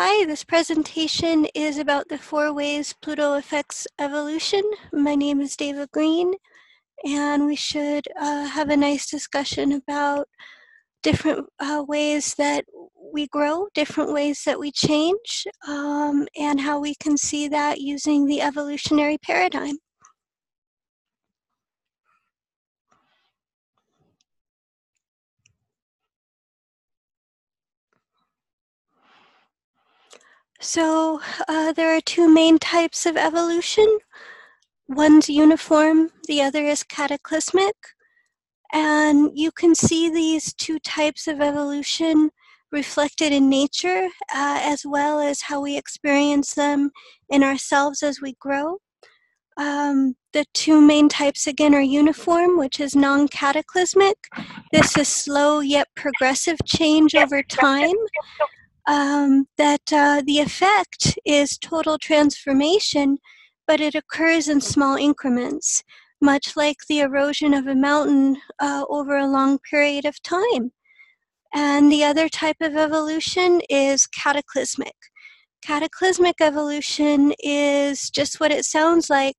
Hi, this presentation is about the 4 ways Pluto affects evolution. My name is Deva Green, and we should have a nice discussion about different ways that we grow, different ways that we change, and how we can see that using the evolutionary paradigm. So there are 2 main types of evolution. One's uniform, the other is cataclysmic. And you can see these 2 types of evolution reflected in nature, as well as how we experience them in ourselves as we grow. The 2 main types again are uniform, which is non-cataclysmic. This is slow yet progressive change over time. The effect is total transformation, but it occurs in small increments, much like the erosion of a mountain over a long period of time. And the other type of evolution is cataclysmic. Cataclysmic evolution is just what it sounds like,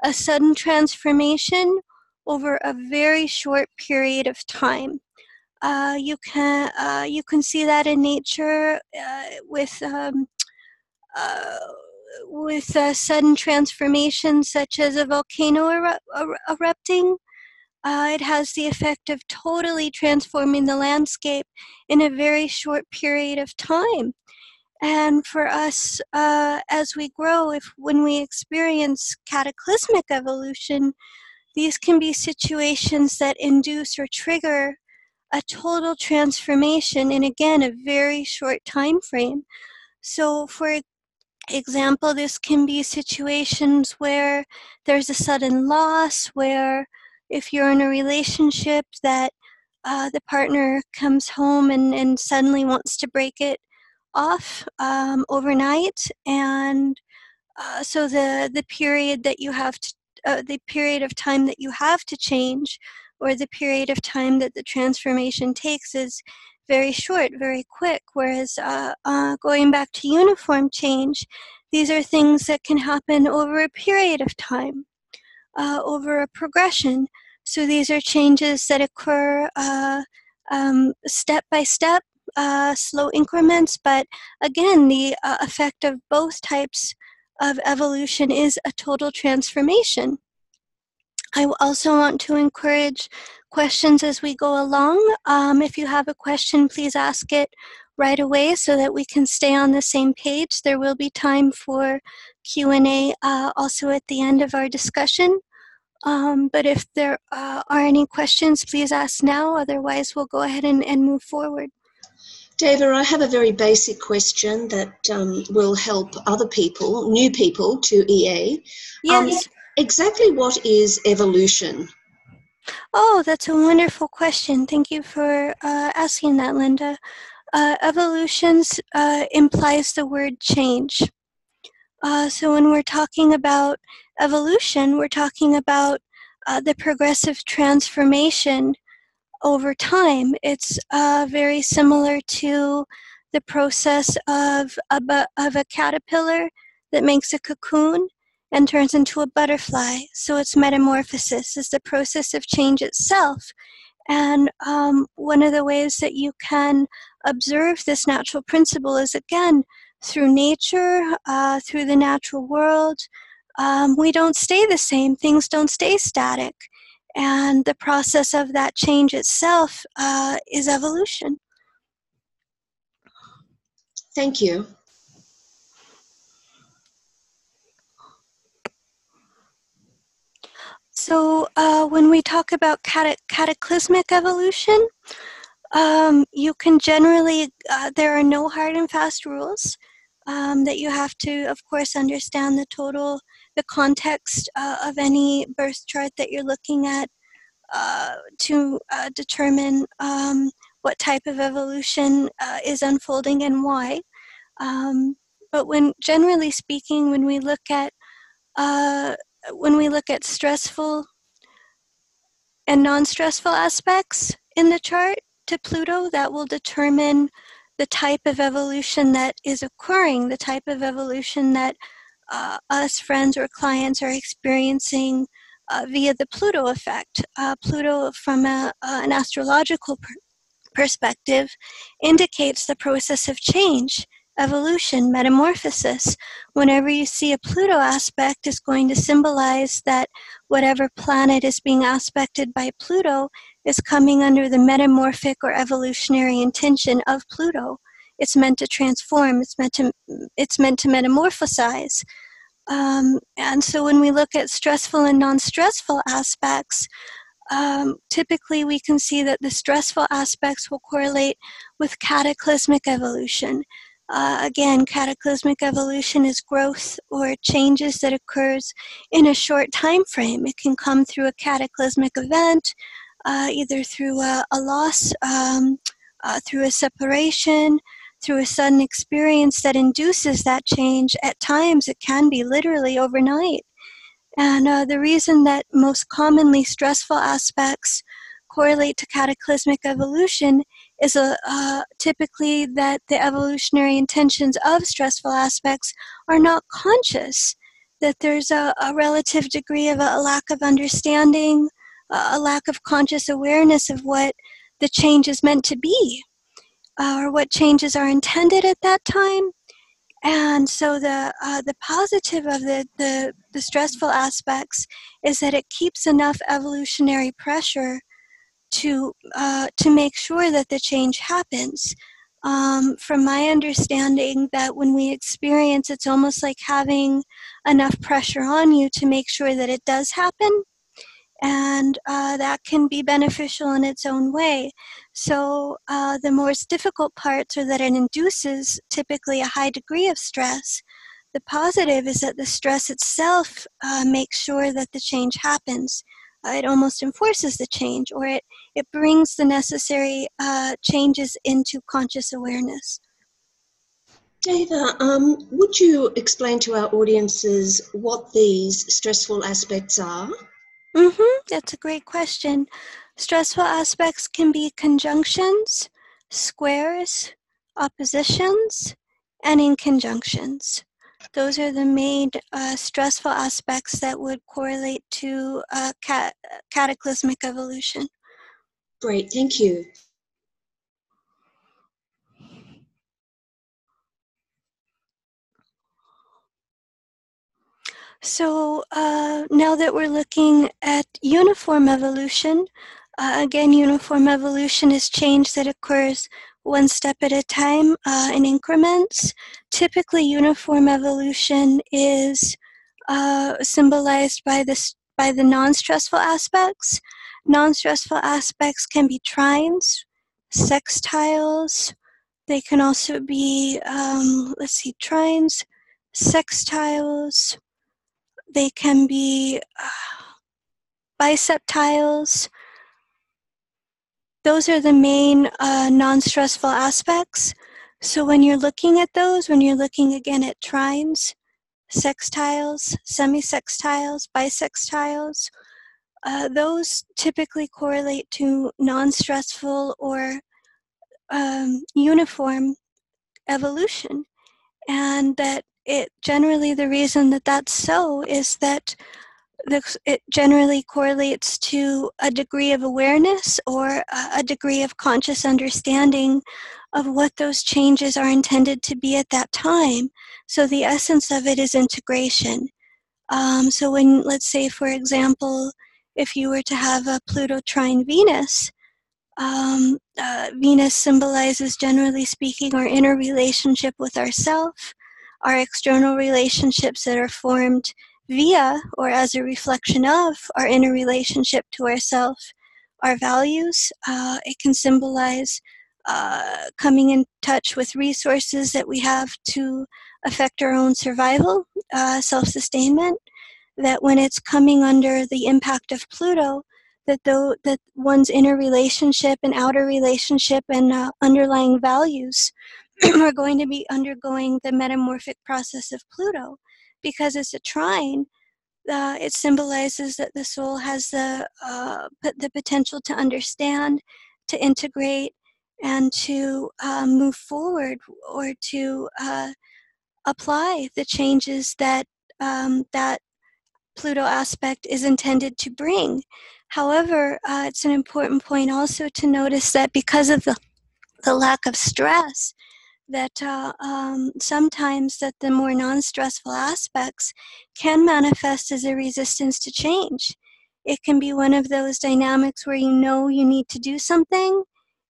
a sudden transformation over a very short period of time. You can see that in nature with sudden transformations such as a volcano erupting. It has the effect of totally transforming the landscape in a very short period of time. And for us, as we grow, when we experience cataclysmic evolution, these can be situations that induce or trigger a total transformation in, again, a very short time frame. So for example, this can be situations where there's a sudden loss, where if you're in a relationship that the partner comes home and suddenly wants to break it off overnight, and so the period that you have to the period of time that you have to change, or the period of time that the transformation takes, is very short, very quick. Whereas going back to uniform change, these are things that can happen over a period of time, over a progression. So these are changes that occur step by step, slow increments, but again, the effect of both types of evolution is a total transformation. I also want to encourage questions as we go along. If you have a question, please ask it right away so that we can stay on the same page. There will be time for Q&A also at the end of our discussion. But if there are any questions, please ask now. Otherwise, we'll go ahead and move forward. Deva, I have a very basic question that will help other people, new people to EA. Yes. Exactly what is evolution? Oh, that's a wonderful question. Thank you for asking that, Linda. Evolution implies the word change. So when we're talking about evolution, we're talking about the progressive transformation over time. It's very similar to the process of a caterpillar that makes a cocoon and turns into a butterfly. So its metamorphosis is the process of change itself. And one of the ways that you can observe this natural principle is, again, through nature, through the natural world. We don't stay the same. Things don't stay static. And the process of that change itself is evolution. Thank you. So when we talk about cataclysmic evolution, you can generally, there are no hard and fast rules that you have to, of course, understand the context of any birth chart that you're looking at to determine what type of evolution is unfolding and why. But generally speaking, when we look at stressful and non-stressful aspects in the chart to Pluto, that will determine the type of evolution that is occurring, the type of evolution that us friends or clients are experiencing via the Pluto effect. Pluto, from an astrological perspective, indicates the process of change, evolution, metamorphosis. Whenever you see a Pluto aspect, is going to symbolize that whatever planet is being aspected by Pluto is coming under the metamorphic or evolutionary intention of Pluto. It's meant to transform. It's meant to metamorphosize. And so when we look at stressful and non-stressful aspects, typically we can see that the stressful aspects will correlate with cataclysmic evolution. Again, cataclysmic evolution is growth or changes that occurs in a short time frame. It can come through a cataclysmic event, either through a loss, through a separation, through a sudden experience that induces that change. At times, it can be literally overnight. And the reason that most commonly stressful aspects correlate to cataclysmic evolution is typically that the evolutionary intentions of stressful aspects are not conscious, that there's a relative degree of a lack of understanding, a lack of conscious awareness of what the change is meant to be, or what changes are intended at that time. And so the positive of the stressful aspects is that it keeps enough evolutionary pressure to make sure that the change happens. From my understanding, that when we experience, it's almost like having enough pressure on you to make sure that it does happen. And that can be beneficial in its own way. So the most difficult parts are that it induces typically a high degree of stress. The positive is that the stress itself makes sure that the change happens. It almost enforces the change, or it brings the necessary changes into conscious awareness. Deva, would you explain to our audiences what these stressful aspects are? That's a great question. Stressful aspects can be conjunctions, squares, oppositions, and inconjunctions. Those are the main stressful aspects that would correlate to cataclysmic evolution. Great, thank you. So now that we're looking at uniform evolution, again, uniform evolution is change that occurs one step at a time in increments. Typically, uniform evolution is symbolized by the non-stressful aspects. Non-stressful aspects can be trines, sextiles. They can also be, trines, sextiles. They can be biseptiles. Those are the main non-stressful aspects. So when you're looking at those, when you're looking again at trines, sextiles, semisextiles, bisextiles, those typically correlate to non-stressful or uniform evolution. And that generally the reason that that's so is that it generally correlates to a degree of awareness or a degree of conscious understanding of what those changes are intended to be at that time. So the essence of it is integration. So when, let's say, for example, if you were to have a Pluto trine Venus, Venus symbolizes, generally speaking, our inner relationship with ourself, our external relationships that are formed via or as a reflection of our inner relationship to ourself, our values. It can symbolize coming in touch with resources that we have to affect our own survival, self-sustainment, that when it's coming under the impact of Pluto, that one's inner relationship and outer relationship and underlying values are going to be undergoing the metamorphic process of Pluto. Because it's a trine, it symbolizes that the soul has the potential to understand, to integrate, and to move forward or to apply the changes that that Pluto aspect is intended to bring. However, it's an important point also to notice that because of the lack of stress, that sometimes that the more non-stressful aspects can manifest as a resistance to change. It can be one of those dynamics where you know you need to do something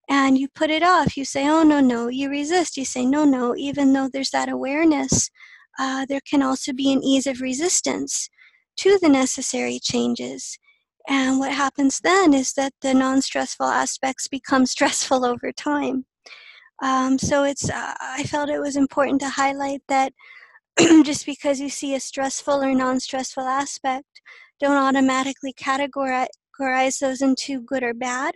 and you put it off. You say, oh, no, no. You resist. You say, no, no. Even though there's that awareness, there can also be an ease of resistance to the necessary changes. And what happens then is that the non-stressful aspects become stressful over time. So I felt it was important to highlight that just because you see a stressful or non-stressful aspect, don't automatically categorize those into good or bad.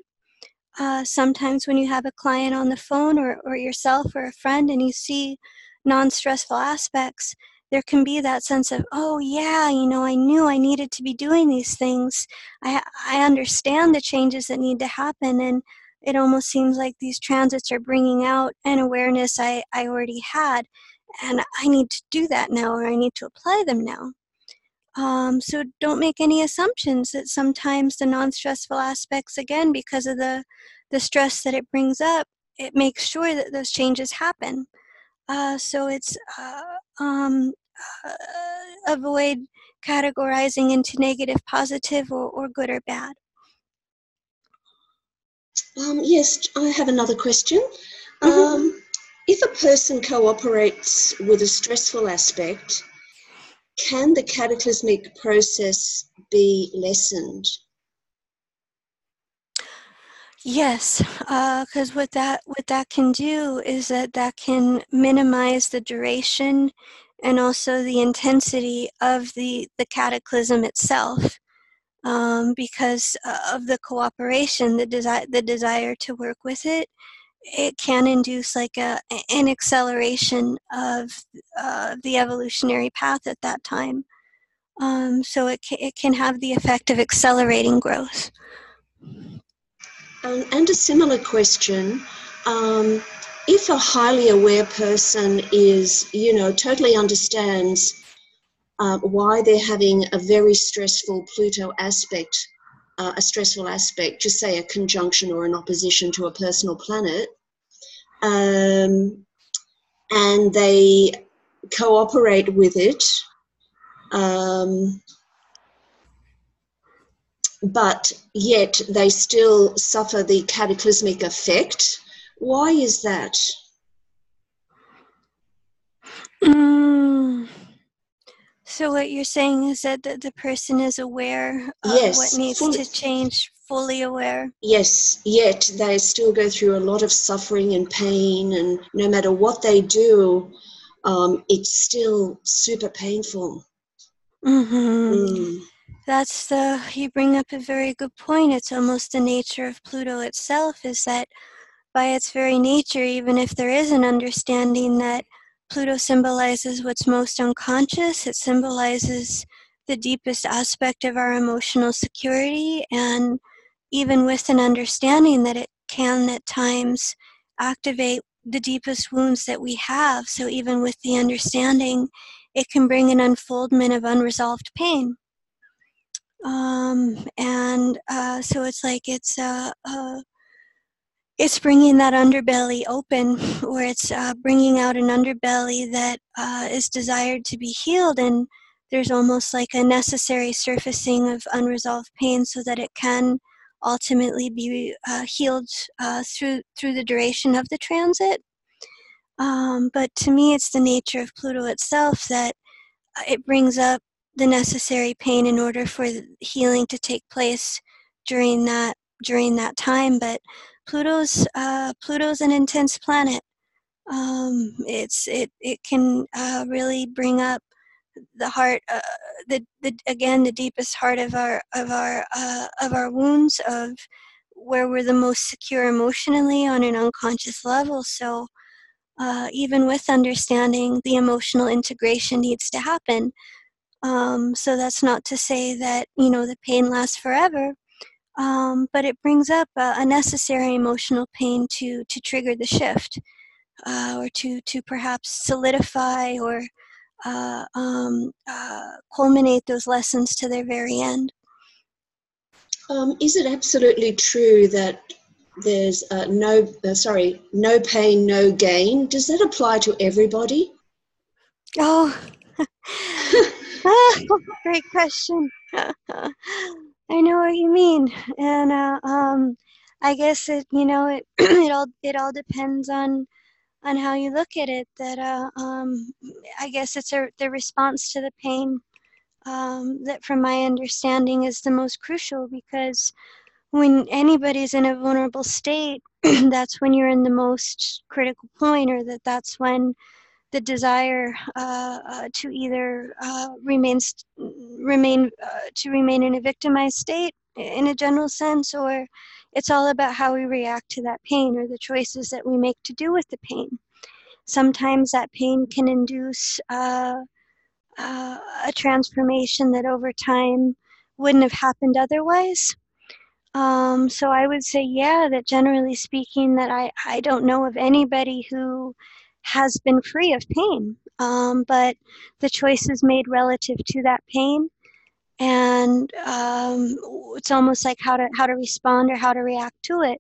Sometimes when you have a client on the phone or yourself or a friend and you see non-stressful aspects, there can be that sense of, oh yeah, I knew I needed to be doing these things. I understand the changes that need to happen, and it almost seems like these transits are bringing out an awareness I already had, and I need to do that now, or I need to apply them now. So don't make any assumptions that sometimes the non-stressful aspects, again, because of the stress that it brings up, it makes sure that those changes happen. So it's avoid categorizing into negative, positive, or good or bad. Yes, I have another question. If a person cooperates with a stressful aspect, can the cataclysmic process be lessened? Yes, because what that can do is that can minimize the duration and also the intensity of the cataclysm itself, because of the cooperation, the desire to work with it. It can induce like an acceleration of the evolutionary path at that time. So it can have the effect of accelerating growth. And a similar question, if a highly aware person is, totally understands why they're having a very stressful Pluto aspect, a stressful aspect, just say a conjunction or an opposition to a personal planet, and they cooperate with it, but yet they still suffer the cataclysmic effect. Why is that? So what you're saying is that the person is aware of Yes, what needs to change, fully aware. Yes, yet they still go through a lot of suffering and pain, and no matter what they do, it's still super painful. That's you bring up a very good point. It's almost the nature of Pluto itself, is that by its very nature, even if there is an understanding that Pluto symbolizes what's most unconscious, it symbolizes the deepest aspect of our emotional security, and even with an understanding that it can at times activate the deepest wounds that we have. So even with the understanding, it can bring an unfoldment of unresolved pain. So it's like it's bringing that underbelly open, or it's bringing out an underbelly that is desired to be healed, and there's almost like a necessary surfacing of unresolved pain so that it can ultimately be healed through the duration of the transit. But to me, it's the nature of Pluto itself that it brings up the necessary pain in order for healing to take place during that time. But Pluto's an intense planet. It can really bring up the heart, the deepest heart of our wounds, of where we're the most secure emotionally on an unconscious level. So even with understanding, the emotional integration needs to happen. So that's not to say that the pain lasts forever. but it brings up a necessary emotional pain to trigger the shift, or to perhaps solidify or culminate those lessons to their very end. Is it absolutely true that there's no pain, no gain? Does that apply to everybody? Oh, great question. I know what you mean, and I guess it it all depends on how you look at it. That I guess it's the response to the pain that, from my understanding, is the most crucial, because when anybody's in a vulnerable state, that's when you're in the most critical point, or that's when the desire to either remain in a victimized state in a general sense, or it's all about how we react to that pain, or the choices that we make to do with the pain. Sometimes that pain can induce a transformation that over time wouldn't have happened otherwise. So I would say, yeah, that generally speaking, that I don't know of anybody who has been free of pain, but the choices made relative to that pain, and it's almost like how to respond or how to react to it.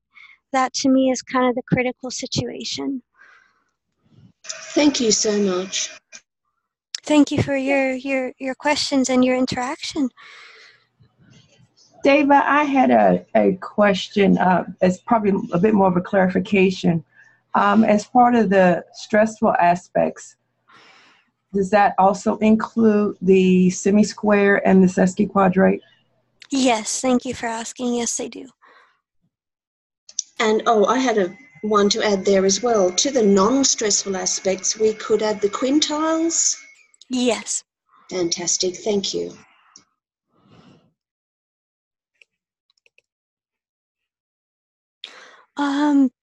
That to me is kind of the critical situation. Thank you so much. Thank you for your questions and your interaction. Deva, I had a question. It's probably a bit more of a clarification. As part of the stressful aspects, does that also include the semi-square and the sesquiquadrate? Yes, thank you for asking. Yes, they do. And I had one to add there as well. To the non-stressful aspects, we could add the quintiles. Yes. Fantastic, thank you.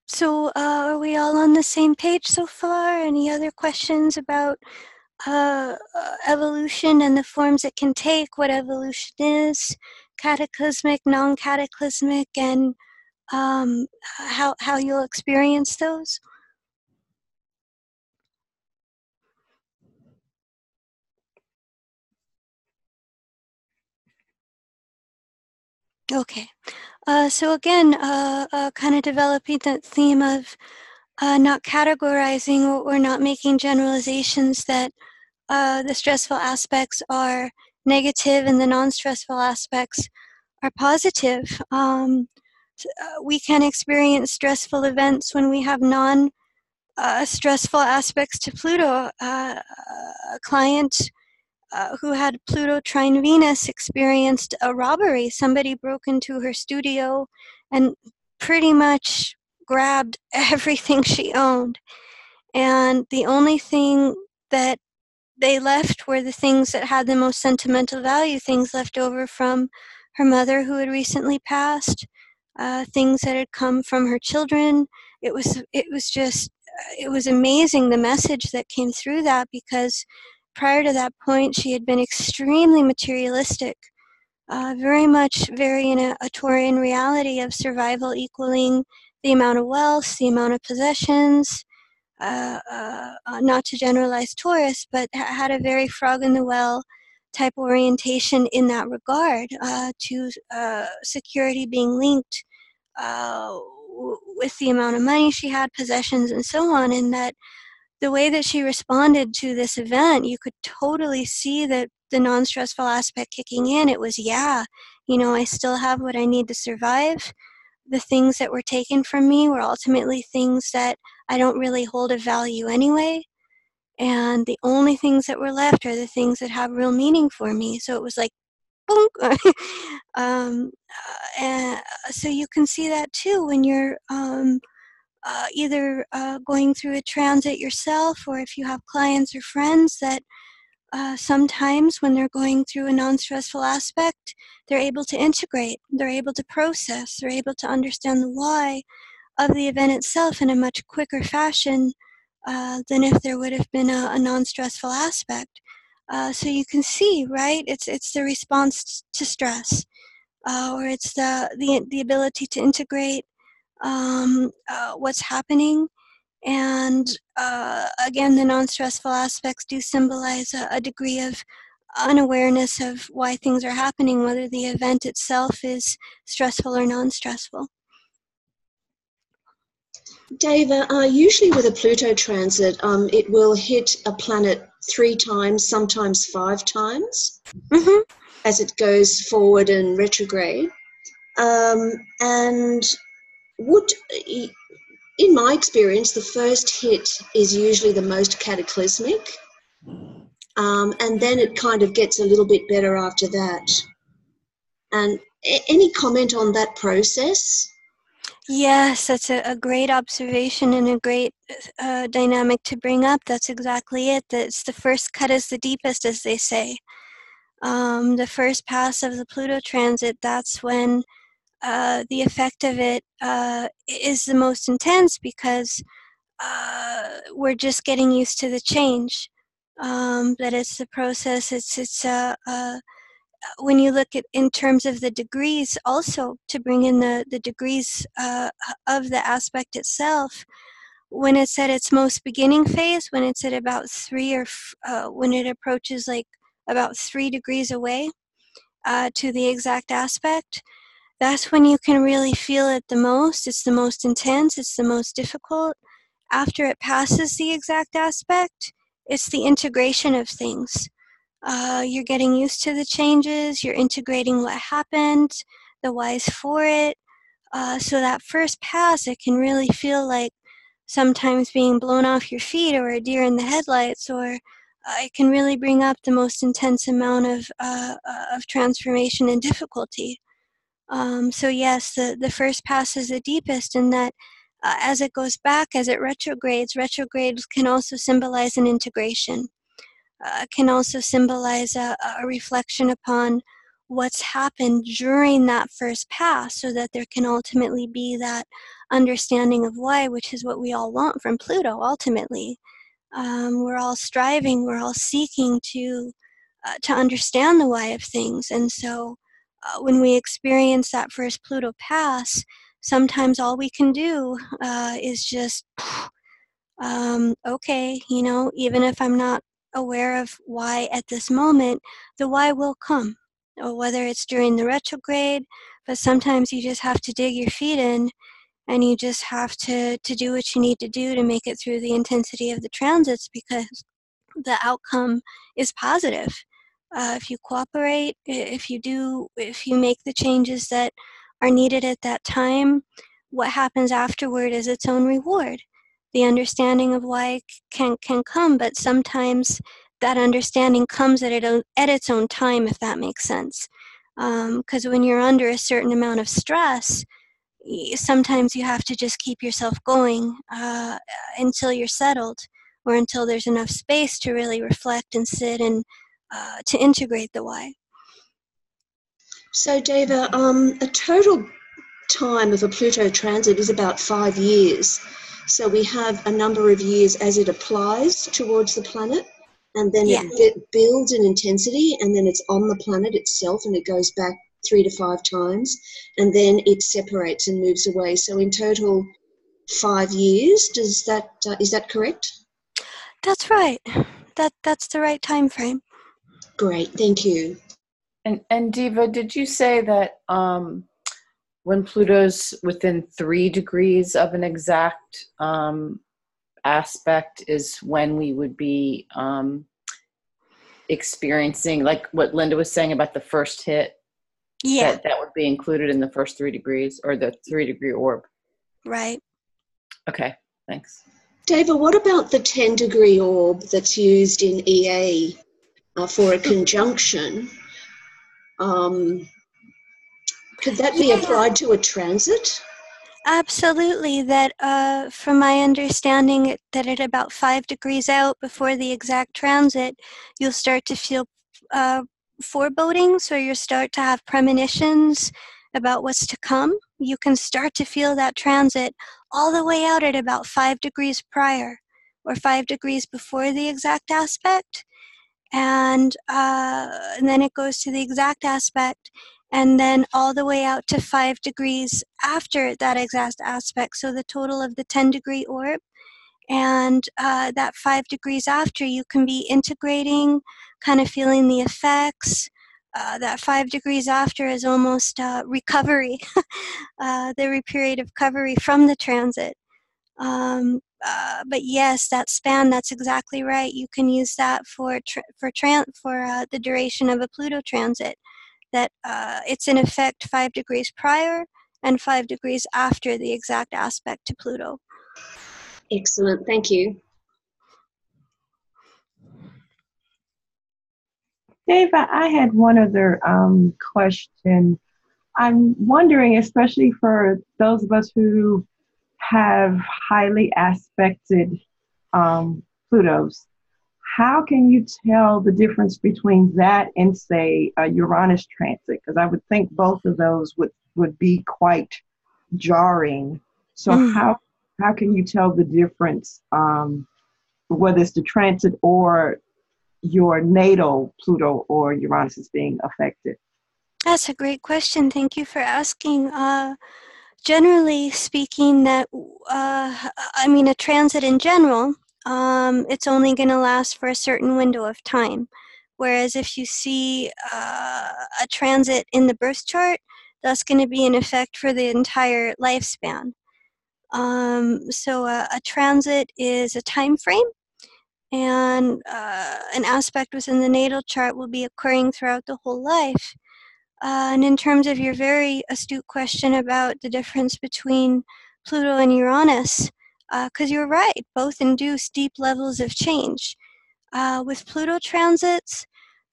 So are we all on the same page so far? Any other questions about evolution and the forms it can take, what evolution is, cataclysmic, non-cataclysmic, and how you'll experience those? Okay. So again, kind of developing that theme of not categorizing or not making generalizations, that the stressful aspects are negative and the non-stressful aspects are positive. We can experience stressful events when we have non-stressful aspects to Pluto. A client who had Pluto trine Venus experienced a robbery. Somebody broke into her studio and pretty much grabbed everything she owned. And the only thing that they left were the things that had the most sentimental value, things left over from her mother who had recently passed, things that had come from her children. It was amazing, the message that came through that, because prior to that point she had been extremely materialistic, very in a Taurian reality of survival equaling the amount of wealth, the amount of possessions. Not to generalize Taurus, but had a very frog in the well type orientation in that regard, to security being linked with the amount of money she had, possessions, and so on. And that the way that she responded to this event, you could totally see that the non-stressful aspect kicking in. It was, yeah, I still have what I need to survive. The things that were taken from me were ultimately things that I don't really hold of value anyway. And the only things that were left are the things that have real meaning for me. So it was like, boom. And so you can see that too when you're either going through a transit yourself, or if you have clients or friends that sometimes when they're going through a non-stressful aspect, they're able to integrate, they're able to process, they're able to understand the why of the event itself in a much quicker fashion than if there would have been a non-stressful aspect. So you can see, right? It's the response to stress. or it's the ability to integrate what's happening. And again, the non-stressful aspects do symbolize a degree of unawareness of why things are happening, whether the event itself is stressful or non-stressful. Deva, usually with a Pluto transit, it will hit a planet 3 times, sometimes 5 times, as it goes forward and retrograde. And in my experience, the first hit is usually the most cataclysmic, and then it kind of gets a little bit better after that. And any comment on that process? Yes, that's a great observation and a great dynamic to bring up. That's exactly it. It's the first cut is the deepest, as they say. The first pass of the Pluto transit, that's when the effect of it is the most intense, because we're just getting used to the change. That it's the process. It's when you look at in terms of the degrees, also to bring in the degrees of the aspect itself. When it's at its most beginning phase, when it's at about 3 or when it approaches like about 3 degrees away to the exact aspect, that's when you can really feel it the most. It's the most intense, it's the most difficult. After it passes the exact aspect, it's the integration of things. You're getting used to the changes, you're integrating what happened, the whys for it. So that first pass, it can really feel like sometimes being blown off your feet or a deer in the headlights, or it can really bring up the most intense amount of transformation and difficulty. So yes, the first pass is the deepest, in that as it goes back, as it retrogrades can also symbolize an integration. Can also symbolize a reflection upon what's happened during that first pass, so that there can ultimately be that understanding of why, which is what we all want from Pluto ultimately. We're all striving, we're all seeking to understand the why of things. And so when we experience that first Pluto pass, sometimes all we can do is just, okay, even if I'm not aware of why at this moment, the why will come. Or whether it's during the retrograde, but sometimes you just have to dig your feet in, and you just have to do what you need to do to make it through the intensity of the transits, because the outcome is positive. If you cooperate, if you make the changes that are needed at that time, what happens afterward is its own reward. The understanding of why can come, but sometimes that understanding comes at its own time, if that makes sense. Because when you're under a certain amount of stress, sometimes you have to just keep yourself going until you're settled, or until there's enough space to really reflect and sit and to integrate the why. So, Deva, a total time of a Pluto transit is about 5 years. So we have a number of years as it applies towards the planet, and then it builds in intensity, and then it's on the planet itself, and it goes back 3 to 5 times, and then it separates and moves away. So in total, 5 years. Is that correct? That's right. That's the right time frame. Great, thank you. And Deva, did you say that when Pluto's within 3 degrees of an exact aspect is when we would be experiencing, like what Linda was saying about the first hit? Yeah. That would be included in the first 3 degrees, or the 3-degree orb. Right. Okay, thanks. Deva, what about the 10-degree orb that's used in EA for a conjunction? Could that be applied to a transit? Absolutely. That, from my understanding, that at about 5 degrees out before the exact transit, you'll start to feel forebodings, or you'll start to have premonitions about what's to come. You can start to feel that transit all the way out at about 5 degrees prior, or 5 degrees before the exact aspect. And then it goes to the exact aspect, and then all the way out to 5 degrees after that exact aspect. So the total of the 10-degree orb. And that 5 degrees after, you can be integrating, kind of feeling the effects. That 5 degrees after is almost recovery, the period of recovery from the transit. But yes, that span, that's exactly right. You can use that for the duration of a Pluto transit. That it's in effect 5 degrees prior and 5 degrees after the exact aspect to Pluto. Excellent, thank you. Deva, I had one other question. I'm wondering, especially for those of us who have highly aspected Plutos, how can you tell the difference between that and, say, a Uranus transit? Because I would think both of those would be quite jarring. So how can you tell the difference, whether it's the transit or your natal Pluto or Uranus is being affected? That's a great question. Thank you for asking. Generally speaking, a transit in general, it's only going to last for a certain window of time. Whereas if you see a transit in the birth chart, that's going to be in effect for the entire lifespan. So a transit is a time frame, and an aspect within the natal chart will be occurring throughout the whole life. And in terms of your very astute question about the difference between Pluto and Uranus, because you're right, both induce deep levels of change. With Pluto transits,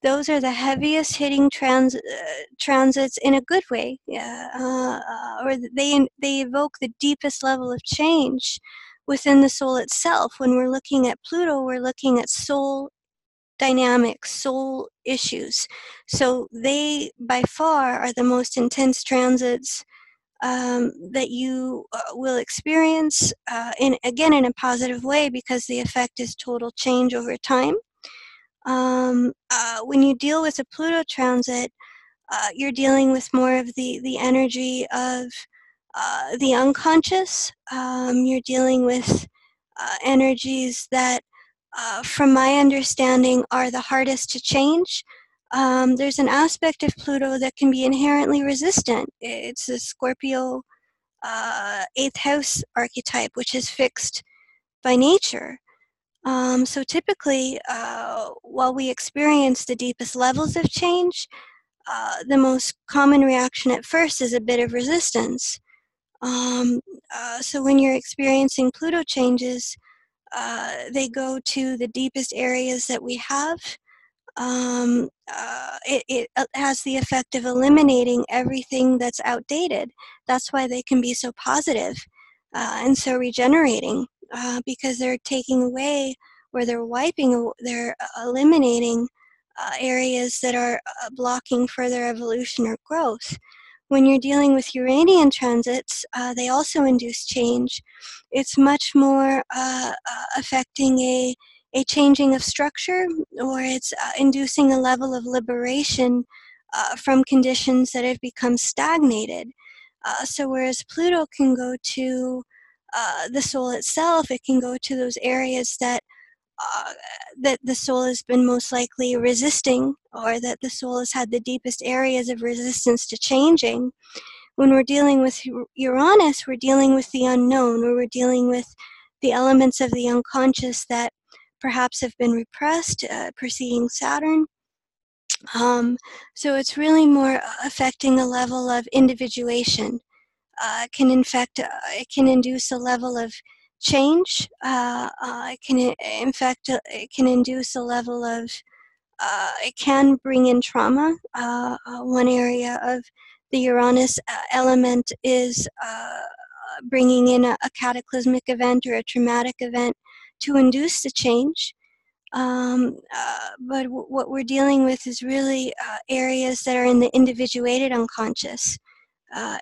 those are the heaviest hitting transits in a good way, or they evoke the deepest level of change within the soul itself. When we're looking at Pluto, we're looking at soul dynamics, soul issues. So they, by far, are the most intense transits that you will experience, in a positive way, because the effect is total change over time. When you deal with a Pluto transit, you're dealing with more of the energy of the unconscious. You're dealing with energies that, from my understanding, are the hardest to change. There's an aspect of Pluto that can be inherently resistant. It's a Scorpio 8th house archetype, which is fixed by nature. So typically, while we experience the deepest levels of change, the most common reaction at first is a bit of resistance. So when you're experiencing Pluto changes, they go to the deepest areas that we have. It has the effect of eliminating everything that's outdated. That's why they can be so positive and so regenerating, because they're taking away, or they're eliminating areas that are blocking further evolution or growth. When you're dealing with Uranian transits, they also induce change. It's much more affecting a changing of structure, or it's inducing a level of liberation from conditions that have become stagnated. So whereas Pluto can go to the soul itself, it can go to those areas that the soul has been most likely resisting, or that the soul has had the deepest areas of resistance to changing. When we're dealing with Uranus, we're dealing with the unknown, or we're dealing with the elements of the unconscious that perhaps have been repressed, preceding Saturn. So it's really more affecting a level of individuation. It can induce a level of change. It can induce a level of, it can bring in trauma. One area of the Uranus element is bringing in a cataclysmic event or a traumatic event to induce the change. But what we're dealing with is really areas that are in the individuated unconscious,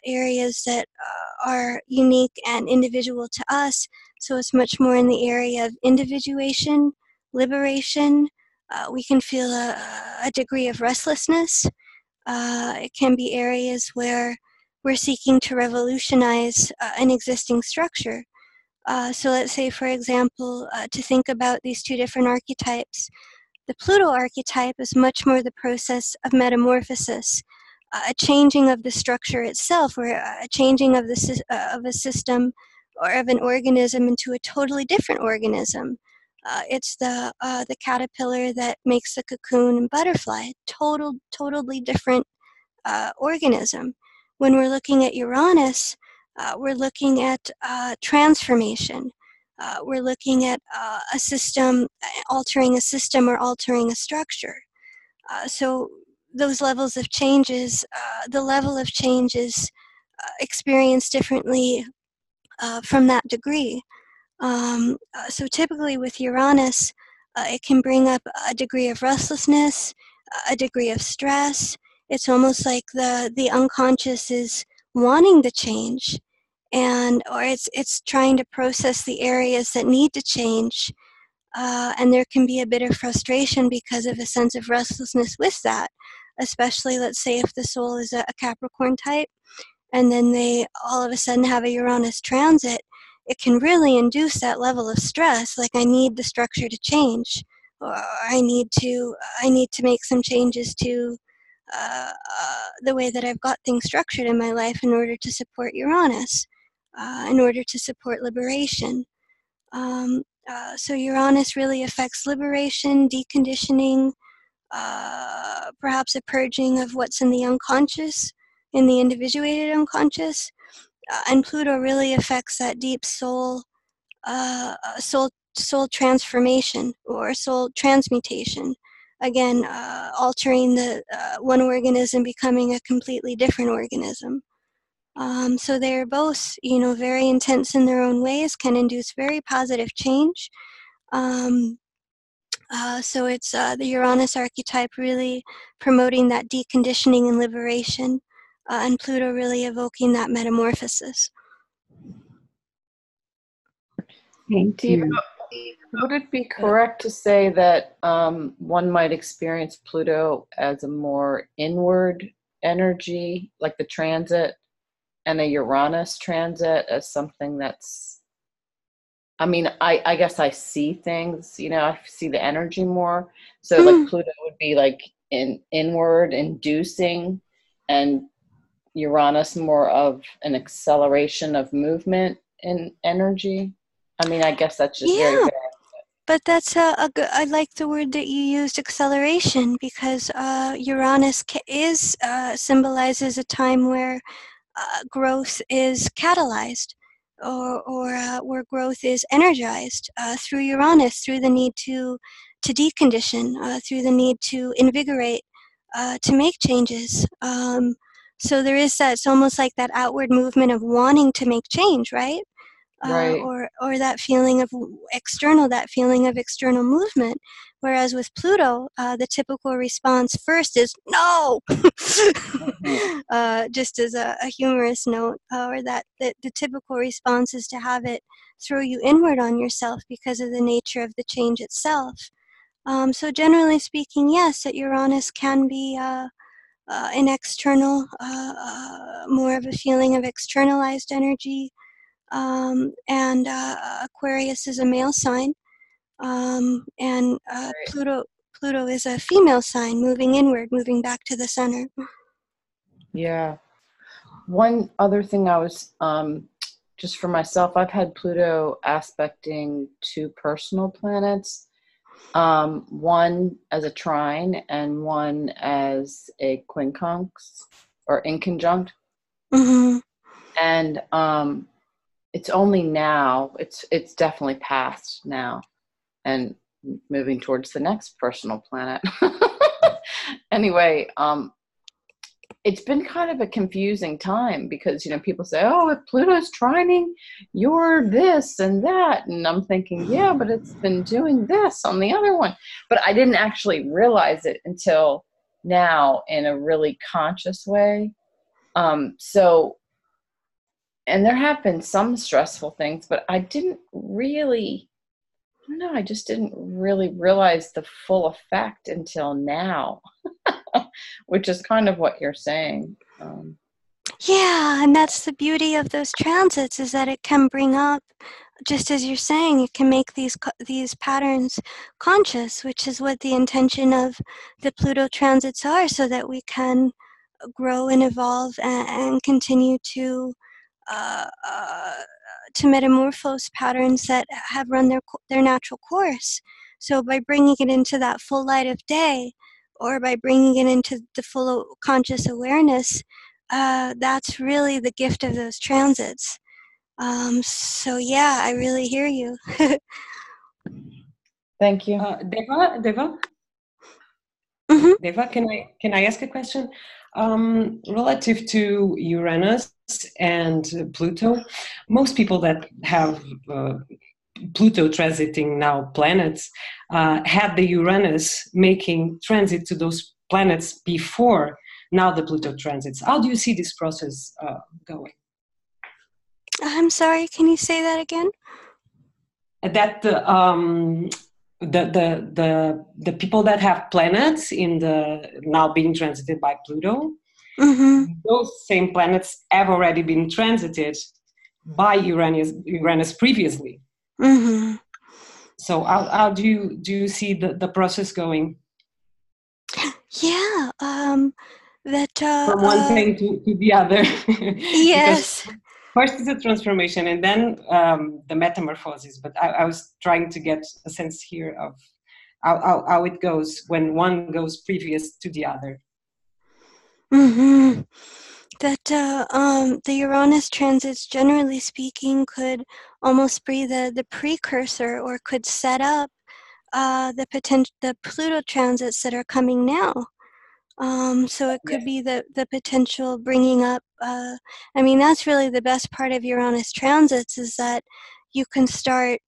areas that are unique and individual to us. So it's much more in the area of individuation, liberation. We can feel a degree of restlessness. It can be areas where we're seeking to revolutionize an existing structure. So let's say, for example, to think about these two different archetypes. The Pluto archetype is much more the process of metamorphosis, a changing of the structure itself, or a changing of a system or of an organism into a totally different organism. It's the caterpillar that makes the cocoon and butterfly, totally different organism. When we're looking at Uranus, we're looking at transformation. We're looking at a system, altering a system or altering a structure. So those levels of changes, the level of change is experienced differently from that degree. So typically with Uranus, it can bring up a degree of restlessness, a degree of stress. It's almost like the unconscious is wanting the change, or it's trying to process the areas that need to change. And there can be a bit of frustration because of a sense of restlessness with that, especially, let's say, if the soul is a Capricorn type, and then they all of a sudden have a Uranus transit. It can really induce that level of stress, like I need the structure to change, or I need to make some changes to the way that I've got things structured in my life in order to support Uranus, in order to support liberation. So Uranus really affects liberation, deconditioning, perhaps a purging of what's in the unconscious, in the individuated unconscious. And Pluto really affects that deep soul transformation or soul transmutation. Again, altering the one organism becoming a completely different organism. So they're both, very intense in their own ways, can induce very positive change. So it's the Uranus archetype really promoting that deconditioning and liberation, and Pluto really evoking that metamorphosis. Thank Deva, you. would it be correct to say that one might experience Pluto as a more inward energy, like the transit, and a Uranus transit as something that's, I guess I see things, I see the energy more. So like Pluto would be like inward, inducing, and Uranus more of an acceleration of movement in energy. I guess that's just very bad. But that's a good. I like the word that you used, acceleration, because Uranus symbolizes a time where growth is catalyzed, or where growth is energized through Uranus, through the need to decondition, through the need to invigorate, to make changes. So there is that. It's almost like that outward movement of wanting to make change, right? Right. Or that feeling of external movement. Whereas with Pluto, the typical response first is no, just as a humorous note, or that the typical response is to have it throw you inward on yourself because of the nature of the change itself. So generally speaking, yes, that Uranus can be an external, more of a feeling of externalized energy. And Aquarius is a male sign, and Pluto is a female sign, moving inward, moving back to the center. Yeah. One other thing I was, just for myself, I've had Pluto aspecting two personal planets, one as a trine and one as a quincunx or inconjunct. Mm-hmm. And it's only now, it's definitely past now and moving towards the next personal planet. Anyway, it's been kind of a confusing time because, people say, oh, if Pluto's trining, you're this and that. And I'm thinking, yeah, but it's been doing this on the other one. But I didn't actually realize it until now in a really conscious way. And there have been some stressful things, but I just didn't really realize the full effect until now. which is kind of what you're saying. Yeah, and that's the beauty of those transits, is that it can bring up, just as you're saying, it can make these patterns conscious, which is what the intention of the Pluto transits are, so that we can grow and evolve and continue uh, uh, to metamorphose patterns that have run their natural course. So by bringing it into that full light of day, or by bringing it into the full conscious awareness, that's really the gift of those transits. So yeah, I really hear you. Thank you. Deva, Mm-hmm. Deva, can I ask a question? Relative to Uranus and Pluto, most people that have Pluto transiting now planets had the Uranus making transit to those planets before now the Pluto transits. How do you see this process going? I'm sorry, can you say that again? That the people that have planets in the now being transited by Pluto, Mm-hmm. those same planets have already been transited by Uranus previously. Mm-hmm. So how do you see the process going? Yeah, that From one thing to the other. yes. Because first is the transformation and then the metamorphosis. But I was trying to get a sense here of how it goes when one goes previous to the other. Mm-hmm. That the Uranus transits, generally speaking, could almost be the precursor, or could set up the Pluto transits that are coming now. So it could be the potential bringing up. I mean, that's really the best part of Uranus transits, is that you can start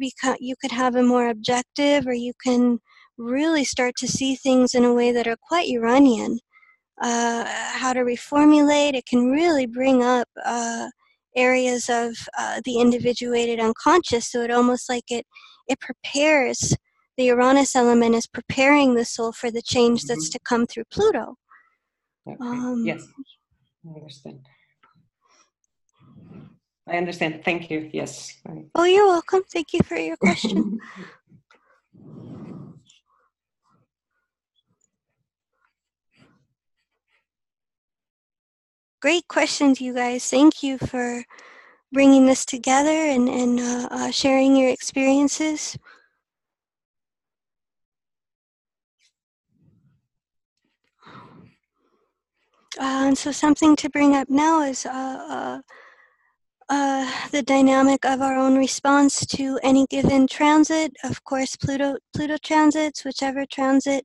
you could have a more objective, or you can really start to see things in a way that are quite Uranian. How to reformulate. It can really bring up areas of the individuated unconscious. So it almost like it prepares. The Uranus element is preparing the soul for the change that's to come through Pluto. Okay. Yes, I understand. Thank you. Yes. Oh, you're welcome. Thank you for your question. Great questions, you guys. Thank you for bringing this together and sharing your experiences. And so something to bring up now is the dynamic of our own response to any given transit. Of course, Pluto transits, whichever transit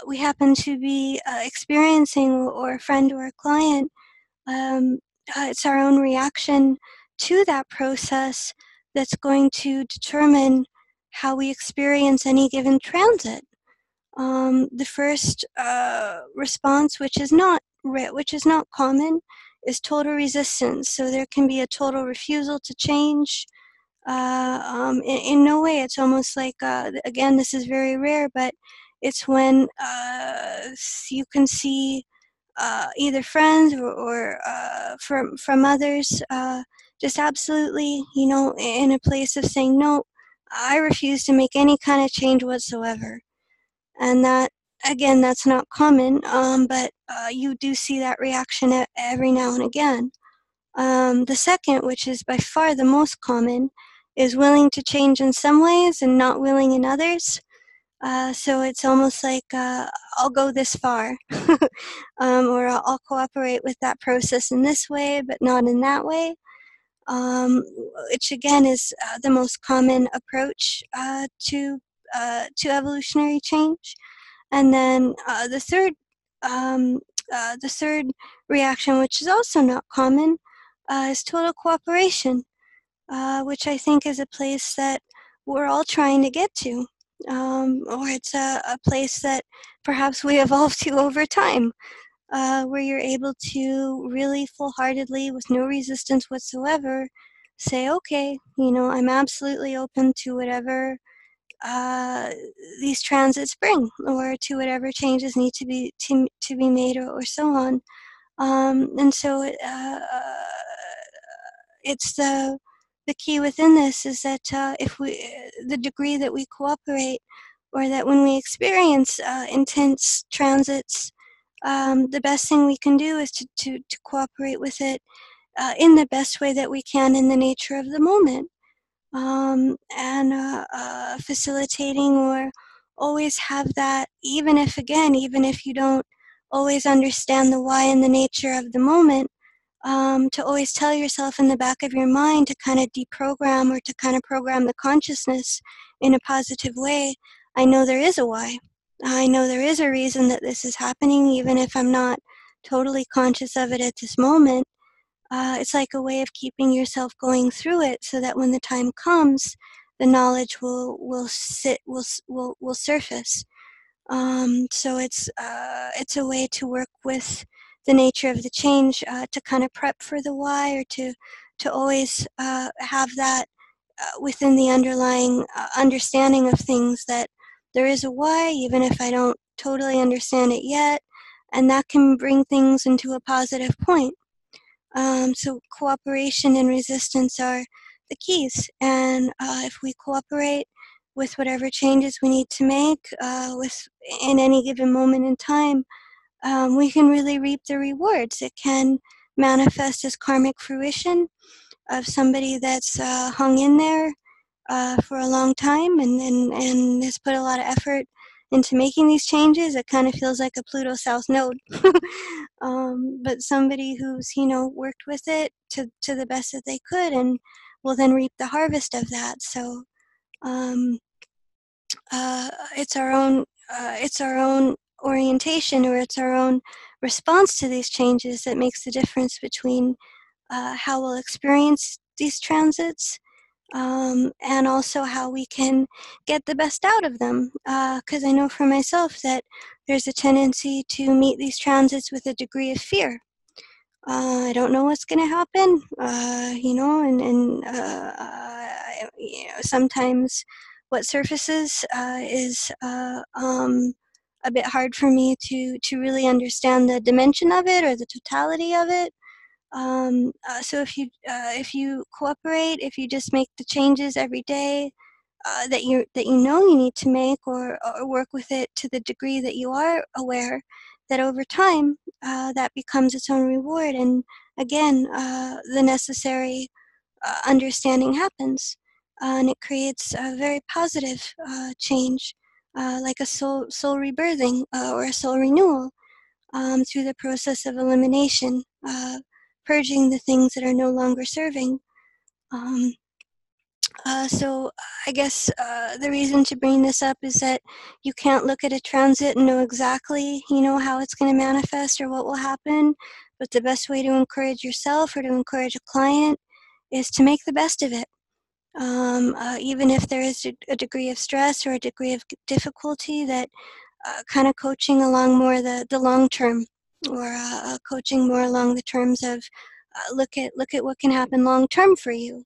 we happen to be experiencing, or a friend or a client, it's our own reaction to that process that's going to determine how we experience any given transit. The first response, which is not common, is total resistance. So there can be a total refusal to change. In no way, it's almost like, again, this is very rare, but it's when you can see either friends or from others, just absolutely, in a place of saying, no, I refuse to make any kind of change whatsoever. And that, again, that's not common, but you do see that reaction every now and again. The second, which is by far the most common, is willing to change in some ways and not willing in others. So it's almost like, I'll go this far, or I'll cooperate with that process in this way, but not in that way, which again is the most common approach to evolutionary change. And then the third reaction, which is also not common, is total cooperation, which I think is a place that we're all trying to get to, or it's a place that perhaps we evolved to over time, where you're able to really full-heartedly, with no resistance whatsoever, say, okay, I'm absolutely open to whatever these transits bring, or to whatever changes need to be made, or so on. And so it's the key within this is that if the degree that we cooperate, or that when we experience intense transits, the best thing we can do is to cooperate with it in the best way that we can in the nature of the moment, and facilitating, or always have that, even if you don't always understand the why and the nature of the moment, to always tell yourself in the back of your mind to kind of deprogram, or to kind of program the consciousness in a positive way. I know there is a why. I know there is a reason that this is happening, even if I'm not totally conscious of it at this moment. It's like a way of keeping yourself going through it, so that when the time comes, the knowledge will surface. So it's a way to work with the nature of the change, to kind of prep for the why, or to always have that within the underlying understanding of things, that there is a why, even if I don't totally understand it yet, and that can bring things into a positive point. So cooperation and resistance are the keys, and if we cooperate with whatever changes we need to make in any given moment in time, we can really reap the rewards. It can manifest as karmic fruition of somebody that's hung in there for a long time, and has put a lot of effort into making these changes. It kind of feels like a Pluto South node. But somebody who's, worked with it to the best that they could, and will then reap the harvest of that. So it's our own orientation, or it's our own response to these changes, that makes the difference between how we'll experience these transits, and also how we can get the best out of them. Because I know for myself that there's a tendency to meet these transits with a degree of fear. I don't know what's going to happen, sometimes what surfaces is a bit hard for me to really understand the dimension of it, or the totality of it. So if you cooperate, if you just make the changes every day that you need to make, or work with it to the degree that you are aware, that over time that becomes its own reward, and again the necessary understanding happens, and it creates a very positive change, like a soul rebirthing, or a soul renewal, through the process of elimination, purging the things that are no longer serving. So I guess the reason to bring this up is that you can't look at a transit and know exactly, how it's going to manifest or what will happen. But the best way to encourage yourself, or to encourage a client, is to make the best of it. Even if there is a degree of stress, or a degree of difficulty, that kind of coaching along more the long term, or coaching more along the terms of look at what can happen long term for you.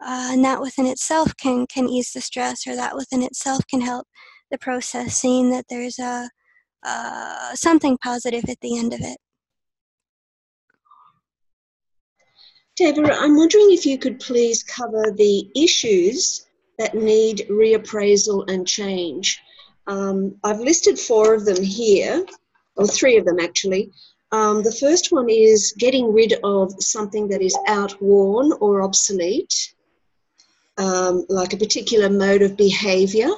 And that within itself can ease the stress, or that within itself can help the process, seeing that there's something positive at the end of it. Deva, I'm wondering if you could please cover the issues that need reappraisal and change. I've listed 4 of them here, or 3 of them actually. The first one is getting rid of something that is outworn or obsolete, like a particular mode of behavior.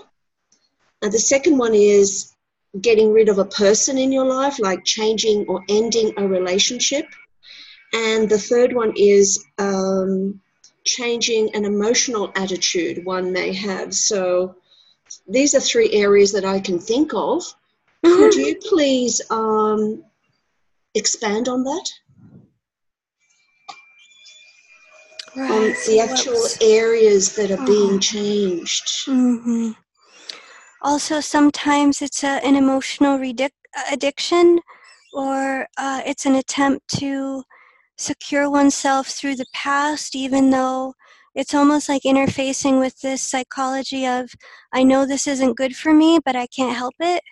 The second one is getting rid of a person in your life, like changing or ending a relationship. And the third one is changing an emotional attitude one may have. So these are 3 areas that I can think of. Could you please expand on that? Right, on the actual areas that are being changed. Mm-hmm. Also, sometimes it's an emotional addiction, or it's an attempt to secure oneself through the past, even though it's almost like interfacing with this psychology of, I know this isn't good for me, but I can't help it.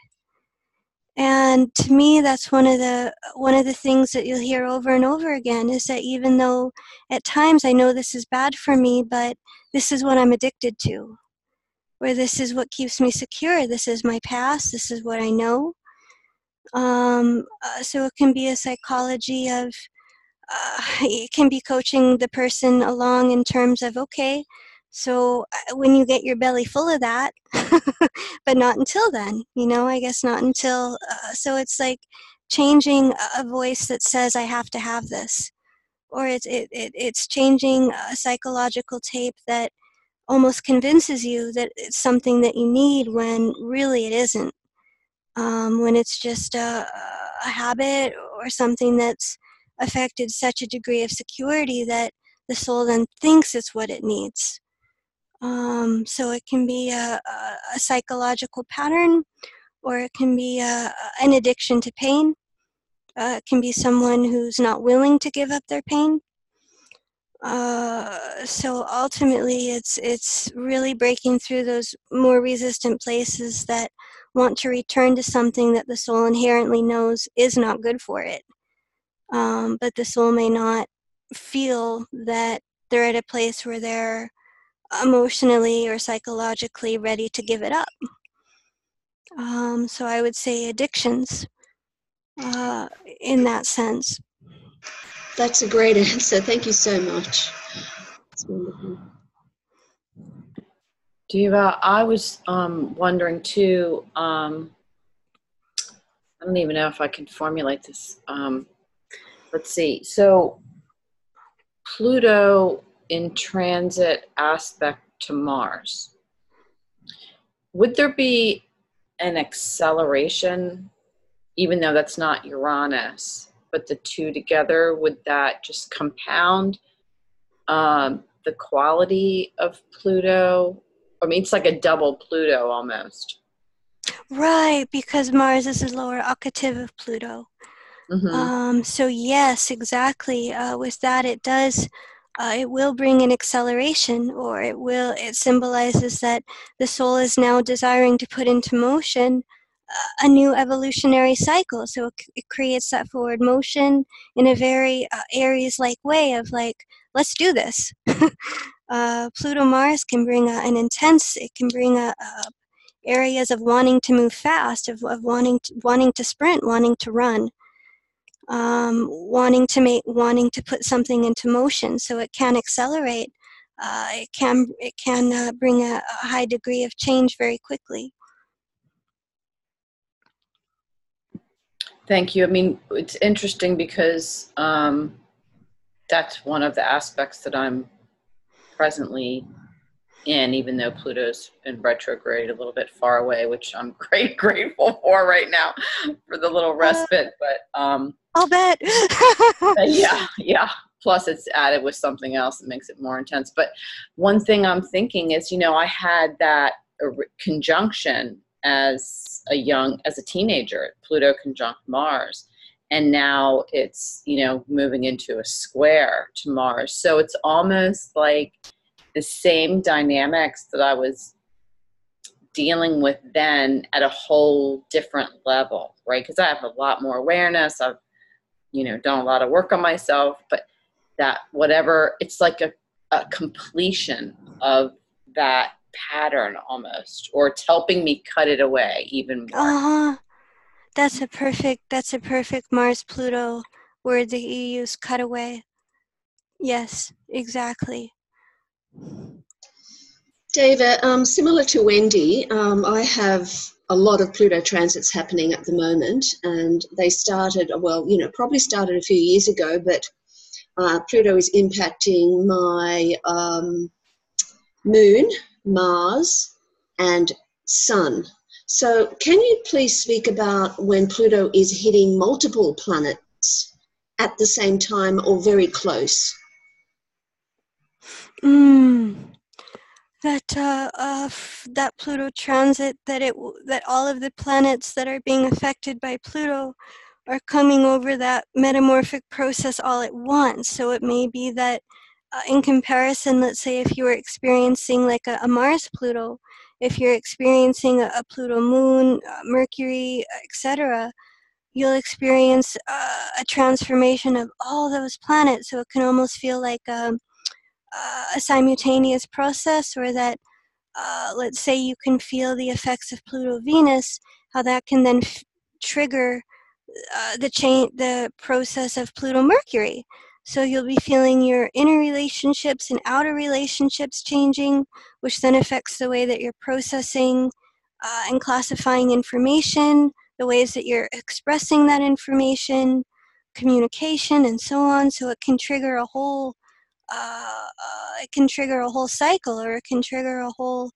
And to me, that's one of the things that you'll hear over and over again, is that even though at times I know this is bad for me, but this is what I'm addicted to, or this is what keeps me secure. This is my past. This is what I know. So it can be a psychology of, it can be coaching the person along in terms of, okay, so when you get your belly full of that, but not until then, I guess not until, so it's like changing a voice that says, I have to have this, or it's changing a psychological tape that almost convinces you that it's something that you need when really it isn't. When it's just a habit or something that's affected such a degree of security that the soul then thinks it's what it needs. So it can be a psychological pattern, or it can be an addiction to pain. It can be someone who's not willing to give up their pain. So ultimately, it's really breaking through those more resistant places that want to return to something that the soul inherently knows is not good for it. But the soul may not feel that they're at a place where they're emotionally or psychologically ready to give it up. So I would say addictions in that sense. That's a great answer. Thank you so much. It's wonderful. Deva, I was wondering too, I don't even know if I can formulate this. Let's see. So Pluto in transit aspect to Mars. Would there be an acceleration, even though that's not Uranus, but the two together, would that just compound the quality of Pluto? I mean, it's like a double Pluto almost. Right, because Mars is a lower octave of Pluto. Mm-hmm. So yes, exactly. With that, it does. It will bring an acceleration, or it symbolizes that the soul is now desiring to put into motion a new evolutionary cycle. So it creates that forward motion in a very Aries-like way of like, let's do this. Pluto Mars can bring it can bring areas of wanting to move fast, of wanting to sprint, wanting to run. Wanting to put something into motion, so it can accelerate. It can bring a high degree of change very quickly. Thank you. I mean, it's interesting because that's one of the aspects that I'm presently in, even though Pluto's in retrograde a little bit far away, which I'm grateful for right now for the little respite. But I'll bet. yeah. Plus, it's added with something else that makes it more intense. But one thing I'm thinking is, I had that conjunction as a teenager, Pluto conjunct Mars, and now it's moving into a square to Mars. So it's almost like the same dynamics that I was dealing with then at a whole different level, right? Because I have a lot more awareness. I've done a lot of work on myself, but that whatever, it's like a completion of that pattern almost, or it's helping me cut it away even more. That's a perfect Mars Pluto word that you use, cut away. Yes, exactly. Deva, similar to Wendy, I have a lot of Pluto transits happening at the moment, and they started, probably started a few years ago, but Pluto is impacting my Moon, Mars, and Sun. So can you please speak about when Pluto is hitting multiple planets at the same time or very close? That Pluto transit, that all of the planets that are being affected by Pluto are coming over that metamorphic process all at once. So it may be that in comparison, let's say if you were experiencing like a Mars-Pluto, if you're experiencing a Pluto moon, Mercury, etc., you'll experience a transformation of all those planets. So it can almost feel like a simultaneous process, or that let's say you can feel the effects of Pluto-Venus, how that can then trigger the process of Pluto-Mercury. So you'll be feeling your inner relationships and outer relationships changing, which then affects the way that you're processing and classifying information, the ways that you're expressing that information, communication, and so on. So it can trigger a whole cycle, or it can trigger a whole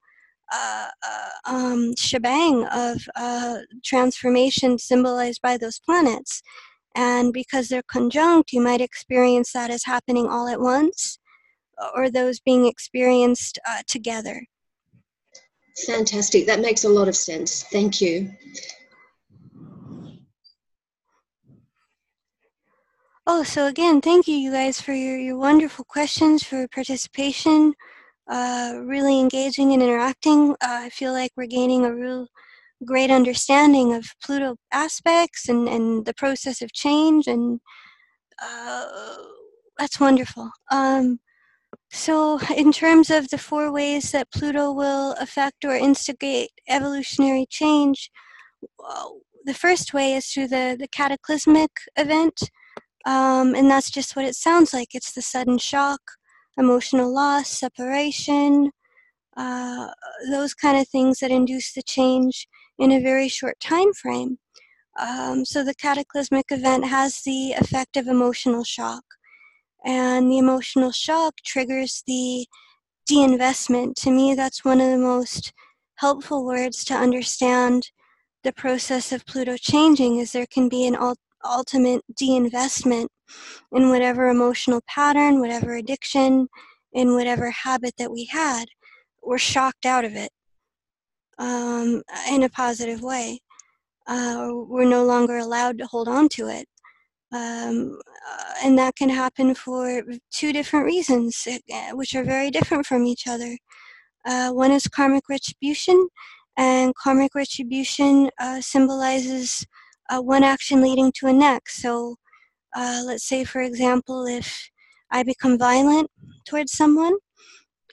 shebang of transformation symbolized by those planets. And because they're conjunct, you might experience that as happening all at once, or those being experienced together. Fantastic. That makes a lot of sense. Thank you. Oh, so again, thank you guys for your wonderful questions, for participation, really engaging and interacting. I feel like we're gaining a real great understanding of Pluto aspects and the process of change, and that's wonderful. So in terms of the 4 ways that Pluto will affect or instigate evolutionary change, the first way is through the cataclysmic event, and that's just what it sounds like. It's the sudden shock, emotional loss, separation, those kind of things that induce the change in a very short time frame. So the cataclysmic event has the effect of emotional shock, and the emotional shock triggers the de-investment. To me, that's one of the most helpful words to understand the process of Pluto changing, is there can be an ultimate de-investment in whatever emotional pattern, whatever addiction, in whatever habit that we had. We're shocked out of it in a positive way. We're no longer allowed to hold on to it. And that can happen for 2 different reasons, which are very different from each other. One is karmic retribution, and karmic retribution symbolizes one action leading to a next. So let's say, for example, if I become violent towards someone,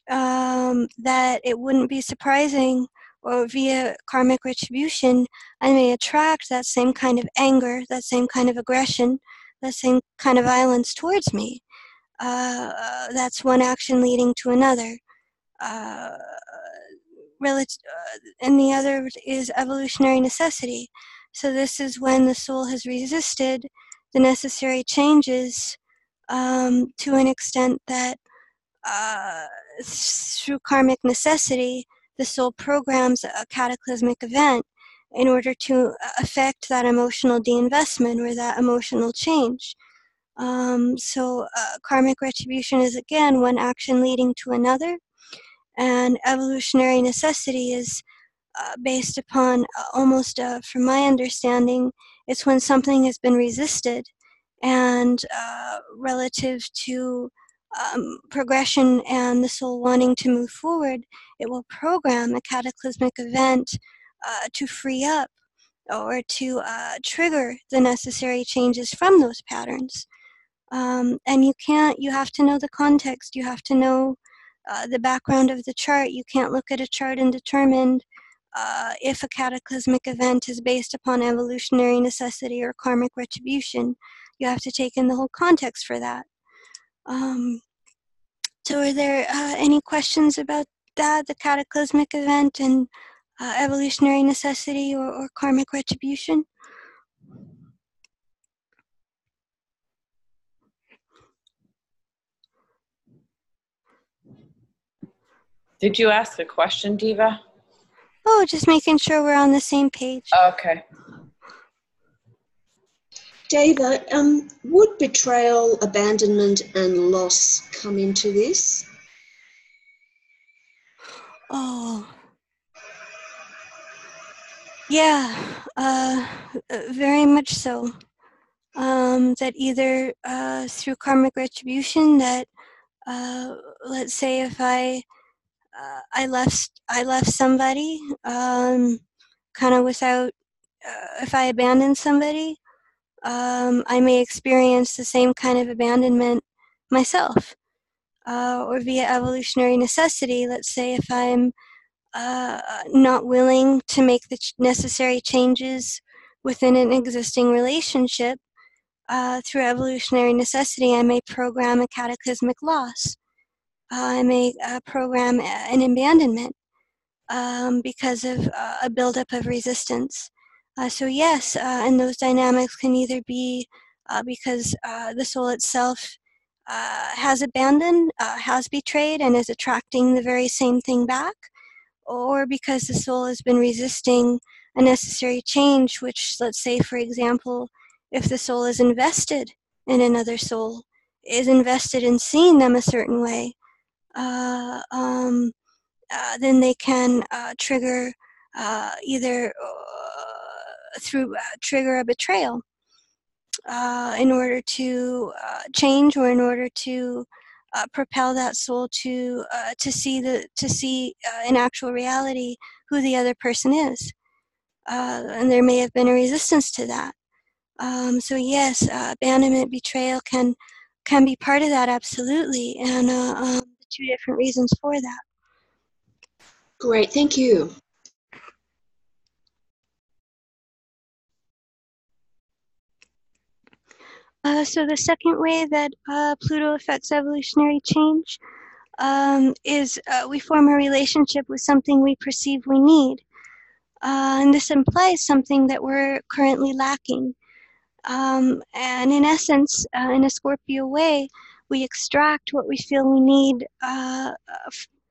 that it wouldn't be surprising, or via karmic retribution, I may attract that same kind of anger, that same kind of aggression, that same kind of violence towards me. That's one action leading to another. And the other is evolutionary necessity. So this is when the soul has resisted the necessary changes to an extent that through karmic necessity, the soul programs a cataclysmic event in order to affect that emotional de-investment or that emotional change. So karmic retribution is, again, one action leading to another, and evolutionary necessity is based upon almost, from my understanding, it's when something has been resisted, and relative to progression and the soul wanting to move forward, it will program a cataclysmic event to free up or to trigger the necessary changes from those patterns. And you have to know the context, you have to know the background of the chart. You can't look at a chart and determine if a cataclysmic event is based upon evolutionary necessity or karmic retribution. You have to take in the whole context for that. So are there any questions about that, the cataclysmic event and evolutionary necessity or karmic retribution? Did you ask a question, Deva? Oh, just making sure we're on the same page. Okay. Deva, would betrayal, abandonment, and loss come into this? Oh, yeah, very much so. That either through karmic retribution, that Let's say if I left somebody, kind of without, if I abandoned somebody, I may experience the same kind of abandonment myself. Or via evolutionary necessity, let's say if I'm not willing to make the necessary changes within an existing relationship, through evolutionary necessity, I may program a cataclysmic loss. I may program an abandonment because of a buildup of resistance. So yes, and those dynamics can either be because the soul itself has abandoned, has betrayed, and is attracting the very same thing back, or because the soul has been resisting a necessary change, which, let's say, for example, if the soul is invested in another soul, is invested in seeing them a certain way, then they can trigger either through trigger a betrayal in order to change, or in order to propel that soul to see in actual reality who the other person is, and there may have been a resistance to that. So yes, abandonment, betrayal can be part of that, absolutely, and the two different reasons for that. Great, thank you. So the second way that Pluto affects evolutionary change is we form a relationship with something we perceive we need. And this implies something that we're currently lacking. And in essence, in a Scorpio way, we extract what we feel we need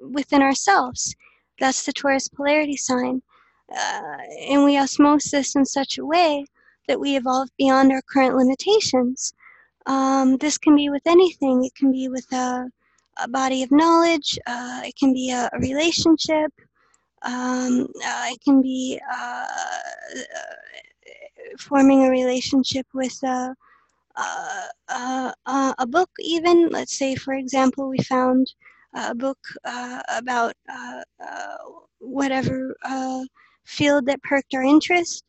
within ourselves. That's the Taurus polarity sign. And we osmose this in such a way that we evolve beyond our current limitations. This can be with anything. It can be with a body of knowledge. It can be a relationship. It can be forming a relationship with a book, even. Let's say, for example, we found a book about whatever field that perked our interest.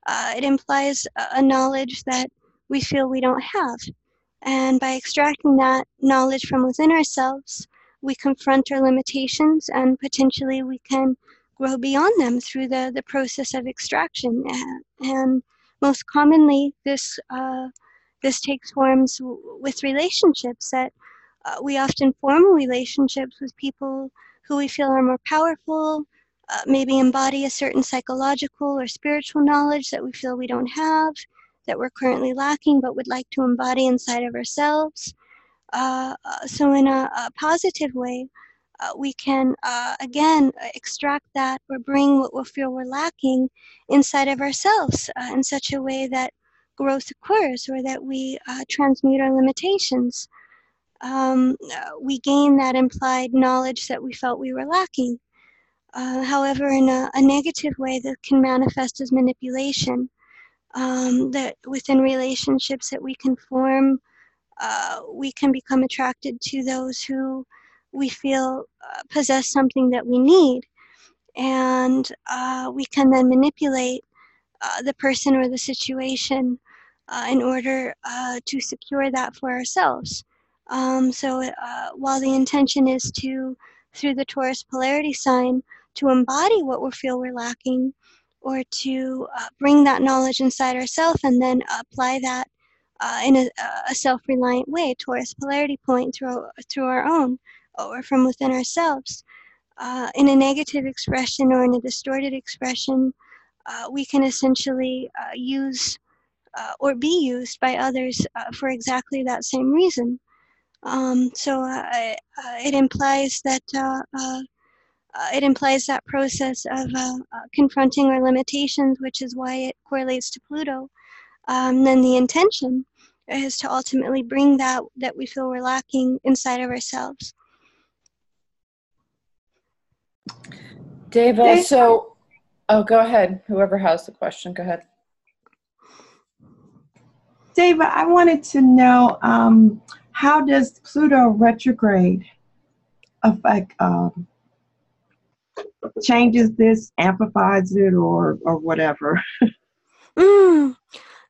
It implies a knowledge that we feel we don't have. And by extracting that knowledge from within ourselves, we confront our limitations, and potentially we can grow beyond them through the process of extraction. And most commonly, this takes forms with relationships, that we often form relationships with people who we feel are more powerful, maybe embody a certain psychological or spiritual knowledge that we feel we don't have, that we're currently lacking but would like to embody inside of ourselves. So in a positive way, we can, again, extract that or bring what we feel we're lacking inside of ourselves in such a way that growth occurs, or that we transmute our limitations. We gain that implied knowledge that we felt we were lacking. However, in a negative way, that can manifest as manipulation. That within relationships that we can form, we can become attracted to those who we feel possess something that we need, and we can then manipulate the person or the situation in order to secure that for ourselves. So while the intention is to, through the Taurus polarity sign, to embody what we feel we're lacking, or to bring that knowledge inside ourselves and then apply that in a self-reliant way, Taurus polarity point, through our own, or from within ourselves. In a negative expression or in a distorted expression, we can essentially use or be used by others for exactly that same reason. So it implies that process of confronting our limitations, which is why it correlates to Pluto. Then the intention is to ultimately bring that we feel we're lacking inside of ourselves. Deva, so, oh, go ahead. Whoever has the question, go ahead. Deva, I wanted to know, how does Pluto retrograde affect, changes this, amplifies it, or whatever?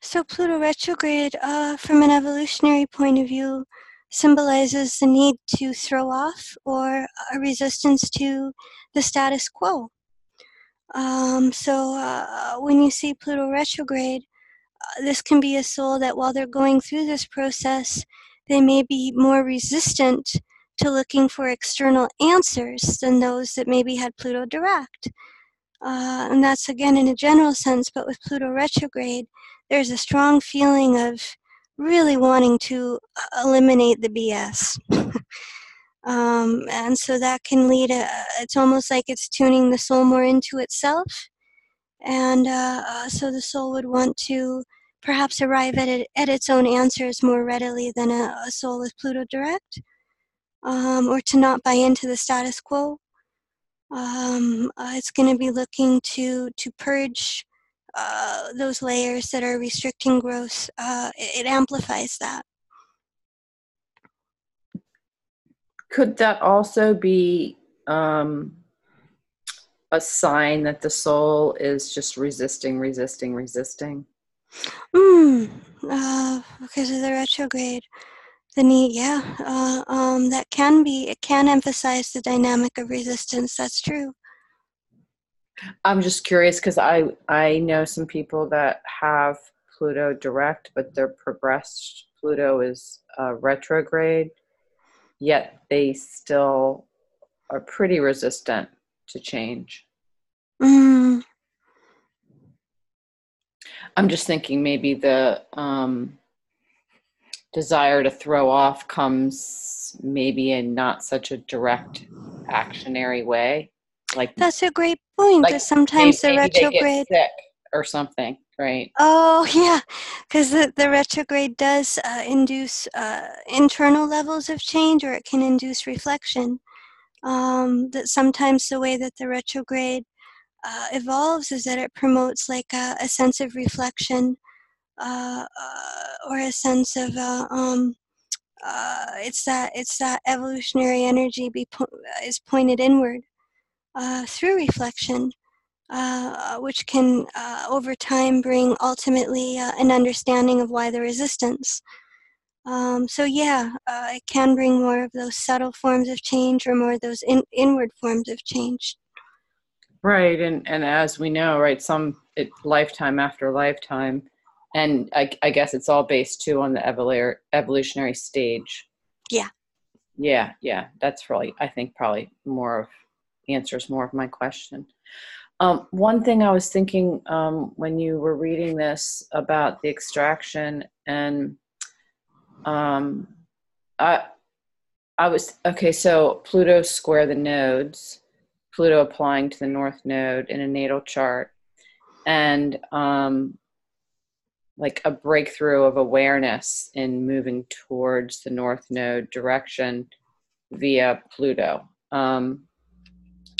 So Pluto retrograde, from an evolutionary point of view, symbolizes the need to throw off or a resistance to the status quo. When you see Pluto retrograde, this can be a soul that while they're going through this process, they may be more resistant to looking for external answers than those that maybe had Pluto direct. And that's again in a general sense, but with Pluto retrograde, there's a strong feeling of really wanting to eliminate the BS. And so that can lead, it's almost like it's tuning the soul more into itself. And so the soul would want to perhaps arrive at its own answers more readily than a soul with Pluto direct, or to not buy into the status quo. It's going to be looking to purge those layers that are restricting growth. It amplifies that. Could that also be a sign that the soul is just resisting? Because of the retrograde, the need, that can be, it can emphasize the dynamic of resistance. That's true. I'm just curious because I know some people that have Pluto direct, but their progressed Pluto is retrograde, yet they still are pretty resistant to change. I'm just thinking maybe the desire to throw off comes maybe in not such a direct actionary way. Like that's a great point. Like that sometimes the retrograde, they get sick or something, right? Oh yeah, because the retrograde does induce internal levels of change, or it can induce reflection. That sometimes the way that the retrograde evolves is that it promotes like a sense of reflection, or a sense of it's that evolutionary energy is pointed inward through reflection, which can over time bring ultimately an understanding of why the resistance. It can bring more of those subtle forms of change, or more of those inward forms of change. Right, and as we know, right, lifetime after lifetime, and I guess it's all based too on the evolutionary stage. Yeah, that's really, I think, probably answers more of my question. One thing I was thinking when you were reading this about the extraction, and I was, okay, so Pluto square the nodes, Pluto applying to the north node in a natal chart, and like a breakthrough of awareness in moving towards the north node direction via Pluto.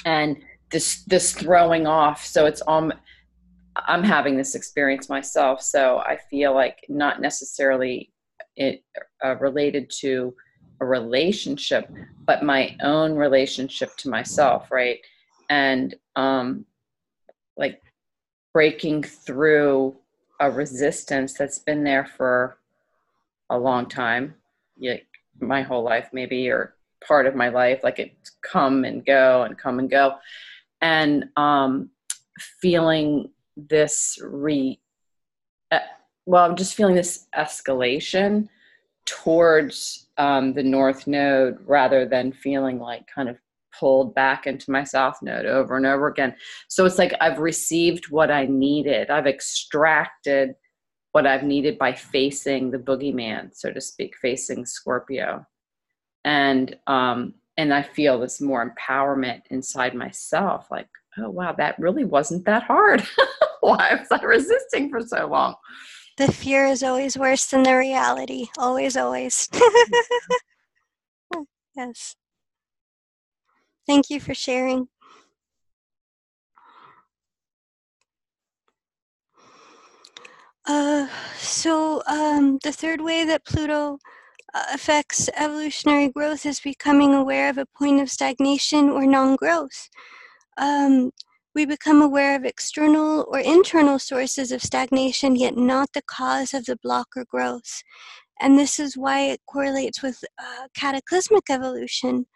And this throwing off, so it's I'm having this experience myself, so I feel like not necessarily related to a relationship, but my own relationship to myself, right? And like breaking through a resistance that's been there for a long time, like my whole life maybe, or part of my life, like it's come and go, and feeling this I'm just feeling this escalation towards the north node, rather than feeling like kind of pulled back into my south node over and over again. So it's like I've received what I needed. I've extracted what I've needed by facing the boogeyman, so to speak, facing Scorpio. And I feel this more empowerment inside myself, like, oh wow, that really wasn't that hard. Why was I resisting for so long? The fear is always worse than the reality. Always, always. Yes. Thank you for sharing. The third way that Pluto affects evolutionary growth is becoming aware of a point of stagnation or non-growth. We become aware of external or internal sources of stagnation, yet not the cause of the block or growth. And this is why it correlates with cataclysmic evolution,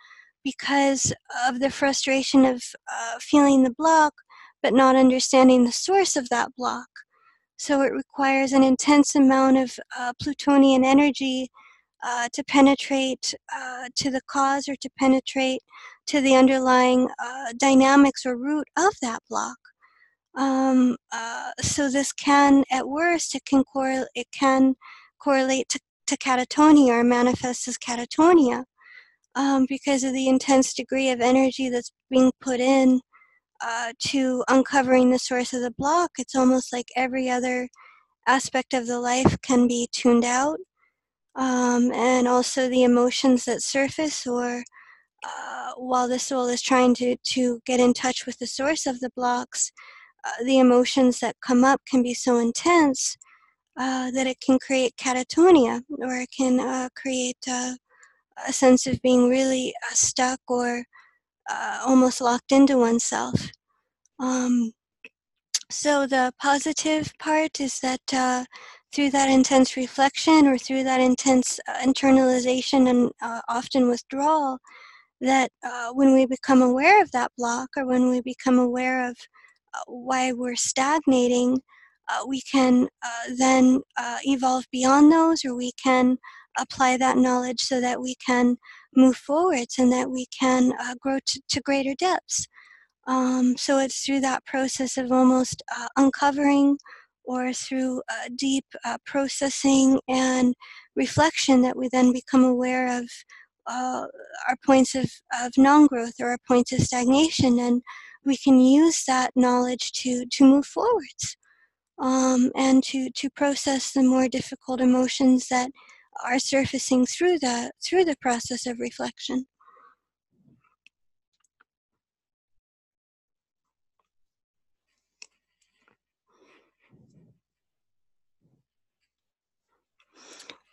because of the frustration of feeling the block, but not understanding the source of that block. So it requires an intense amount of Plutonian energy to penetrate to the cause, or to penetrate to the underlying dynamics or root of that block. So this can, at worst, it can correlate to catatonia, or manifest as catatonia, because of the intense degree of energy that's being put in to uncovering the source of the block. It's almost like every other aspect of the life can be tuned out. And also the emotions that surface, or while the soul is trying to get in touch with the source of the blocks, the emotions that come up can be so intense that it can create catatonia, or it can create a sense of being really stuck, or almost locked into oneself. So the positive part is that through that intense reflection, or through that intense internalization and often withdrawal, that when we become aware of that block, or when we become aware of why we're stagnating, we can then evolve beyond those, or we can apply that knowledge so that we can move forwards, and that we can grow to greater depths. So it's through that process of almost uncovering, or through deep processing and reflection, that we then become aware of our points of non-growth, or our points of stagnation, and we can use that knowledge to move forwards, and to process the more difficult emotions that are surfacing through the process of reflection.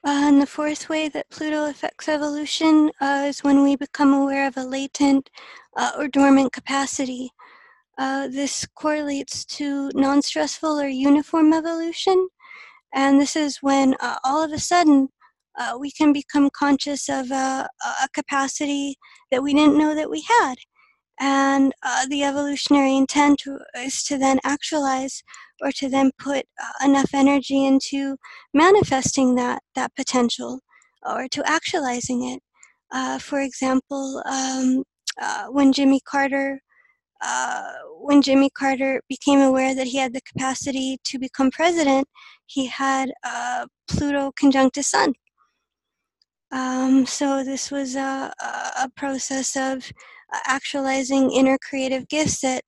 And the fourth way that Pluto affects evolution is when we become aware of a latent or dormant capacity. This correlates to non-stressful or uniform evolution, and this is when all of a sudden we can become conscious of a capacity that we didn't know that we had. And the evolutionary intent is to then actualize, or to then put enough energy into manifesting that potential, or to actualizing it. For example, when Jimmy Carter became aware that he had the capacity to become president, he had Pluto conjunct his sun. So this was a process of actualizing inner creative gifts, that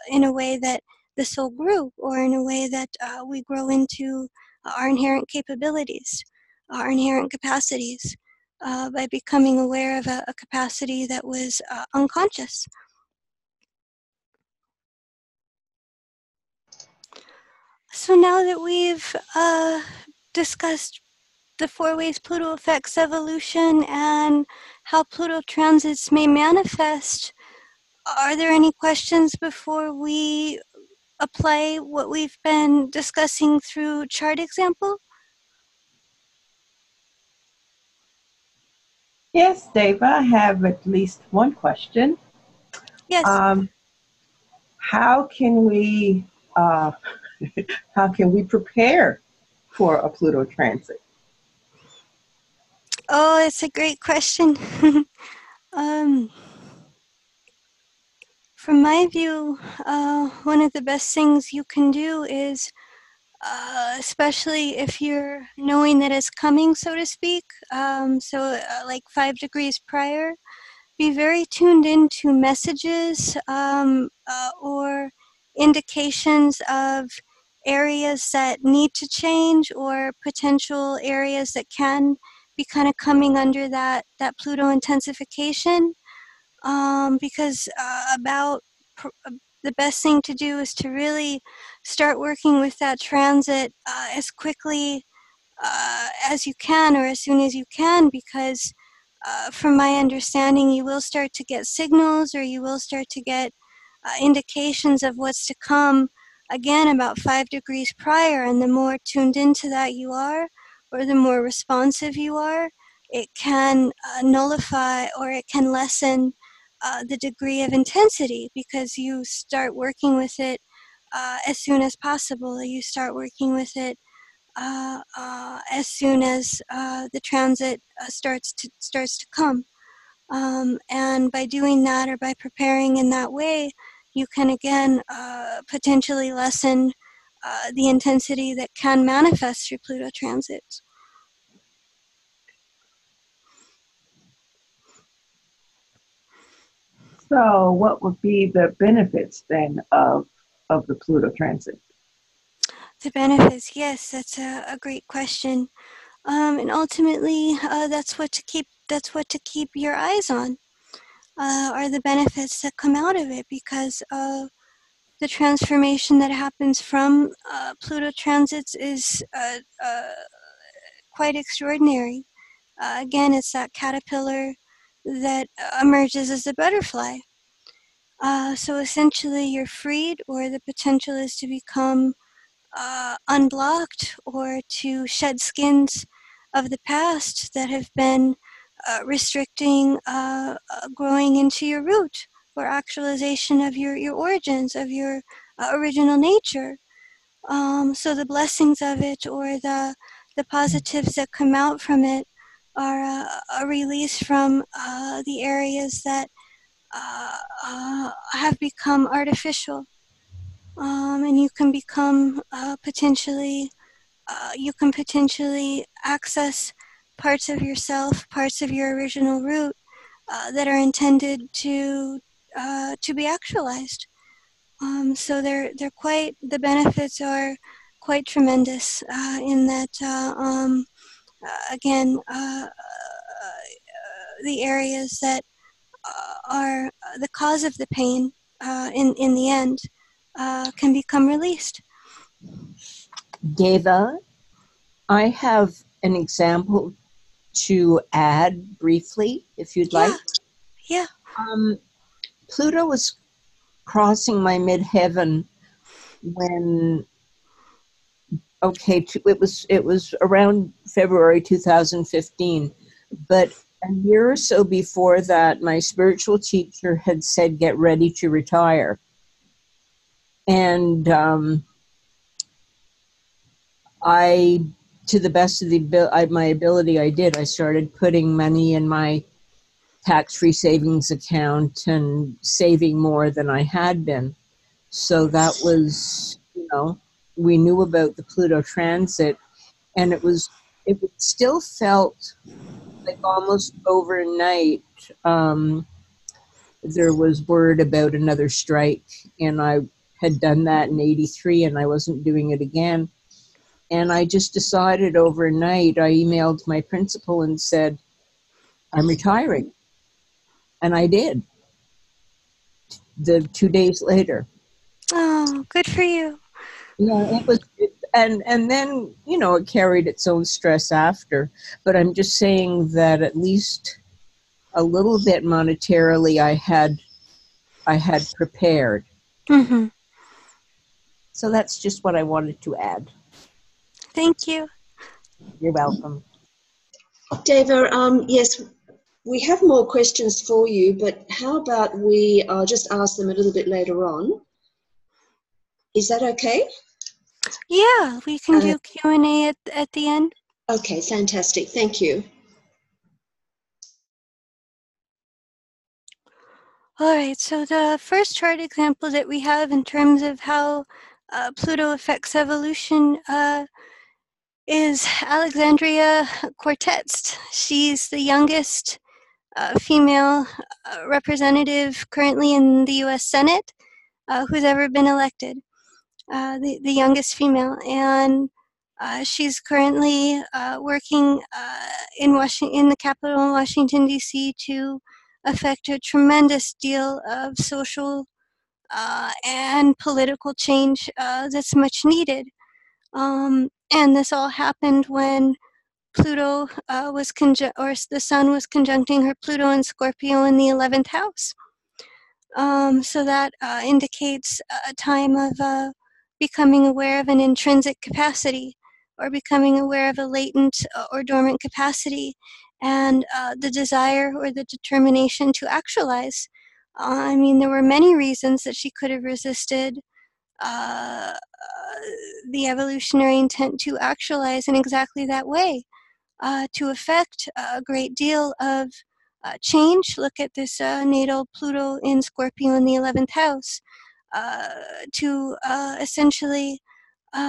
in a way that the soul grew, or in a way that we grow into our inherent capabilities, our inherent capacities, by becoming aware of a capacity that was unconscious. So now that we've discussed the 4 ways Pluto affects evolution and how Pluto transits may manifest, are there any questions before we apply what we've been discussing through chart example? Yes, Deva, I have at least one question. Yes. How can we prepare for a Pluto transit? Oh, it's a great question. From my view, one of the best things you can do is, especially if you're knowing that it's coming, so to speak, like 5 degrees prior, be very tuned into messages or indications of areas that need to change, or potential areas that can be kind of coming under that Pluto intensification, because the best thing to do is to really start working with that transit as quickly as you can, or as soon as you can, because from my understanding, you will start to get signals, or you will start to get indications of what's to come, again, about 5 degrees prior. And the more tuned into that you are, or the more responsive you are, it can nullify, or it can lessen the degree of intensity, because you start working with it as soon as possible. You start working with it as soon as the transit starts to come. And by doing that, or by preparing in that way, you can again potentially lessen the intensity that can manifest through Pluto transits. So, what would be the benefits then of the Pluto transit? The benefits, yes, that's a great question. And ultimately, that's what to keep your eyes on. Are the benefits that come out of it, because the transformation that happens from Pluto transits is quite extraordinary. Again, it's that caterpillar that emerges as a butterfly. So essentially, you're freed, or the potential is to become unblocked, or to shed skins of the past that have been restricting growing into your root, or actualization of your origins, of your original nature. So the blessings of it, or the positives that come out from it, are a release from the areas that have become artificial. And you can become you can potentially access parts of yourself, parts of your original root that are intended to be actualized. So the benefits are quite tremendous in that, again, the areas that are the cause of the pain in the end can become released. Deva, I have an example to add briefly, if you'd like. Yeah. Pluto was crossing my midheaven when, it was around February 2015, but a year or so before that, my spiritual teacher had said, get ready to retire. And I, to the best of my ability, I did. I started putting money in my tax-free savings account and saving more than I had been. So that was, we knew about the Pluto transit, and it still felt like almost overnight. There was word about another strike, and I had done that in '83, and I wasn't doing it again. And I just decided overnight, I emailed my principal and said, I'm retiring. And I did. 2 days later. Oh, good for you. Yeah, it was, and then, it carried its own stress after. But I'm just saying that at least a little bit monetarily I had prepared. Mm-hmm. So that's just what I wanted to add. Thank you. You're welcome. Deva, yes, we have more questions for you, but how about we just ask them a little bit later on? Is that okay? Yeah, we can do Q&A at the end. Okay, fantastic. Thank you. All right, so the first chart example that we have in terms of how Pluto affects evolution is Alexandria Cortez. She's the youngest female representative currently in the U.S. Senate who's ever been elected, the youngest female. And she's currently working in the capital in Washington, D.C. to affect a tremendous deal of social and political change that's much needed. And this all happened when Pluto the Sun was conjuncting her Pluto and Scorpio in the 11th house. So that indicates a time of becoming aware of an intrinsic capacity, or becoming aware of a latent or dormant capacity, and the desire or the determination to actualize. I mean, there were many reasons that she could have resisted the evolutionary intent to actualize in exactly that way, to affect a great deal of change. Look at this natal Pluto in Scorpio in the 11th house, to essentially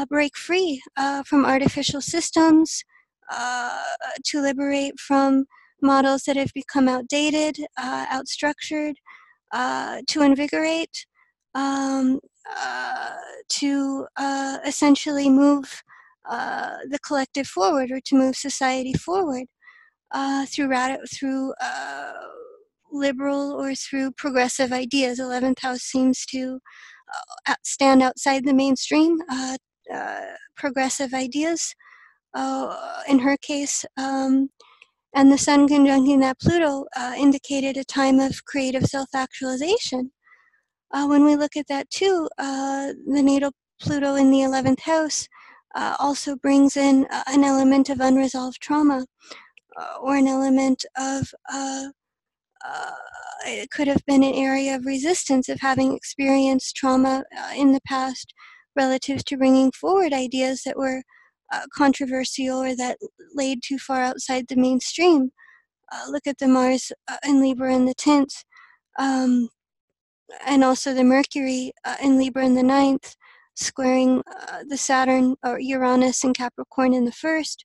break free from artificial systems, to liberate from models that have become outdated, outstructured, to invigorate, um, to essentially move the collective forward, or to move society forward through liberal or through progressive ideas. 11th house seems to stand outside the mainstream. Progressive ideas, in her case, and the Sun conjuncting that Pluto indicated a time of creative self-actualization. When we look at that too, the natal Pluto in the 11th house also brings in an element of unresolved trauma, or an element of it could have been an area of resistance, of having experienced trauma in the past relative to bringing forward ideas that were controversial, or that laid too far outside the mainstream. Look at the Mars in Libra in the 10th, and also the Mercury in Libra in the 9th, squaring the Saturn or Uranus in Capricorn in the 1st,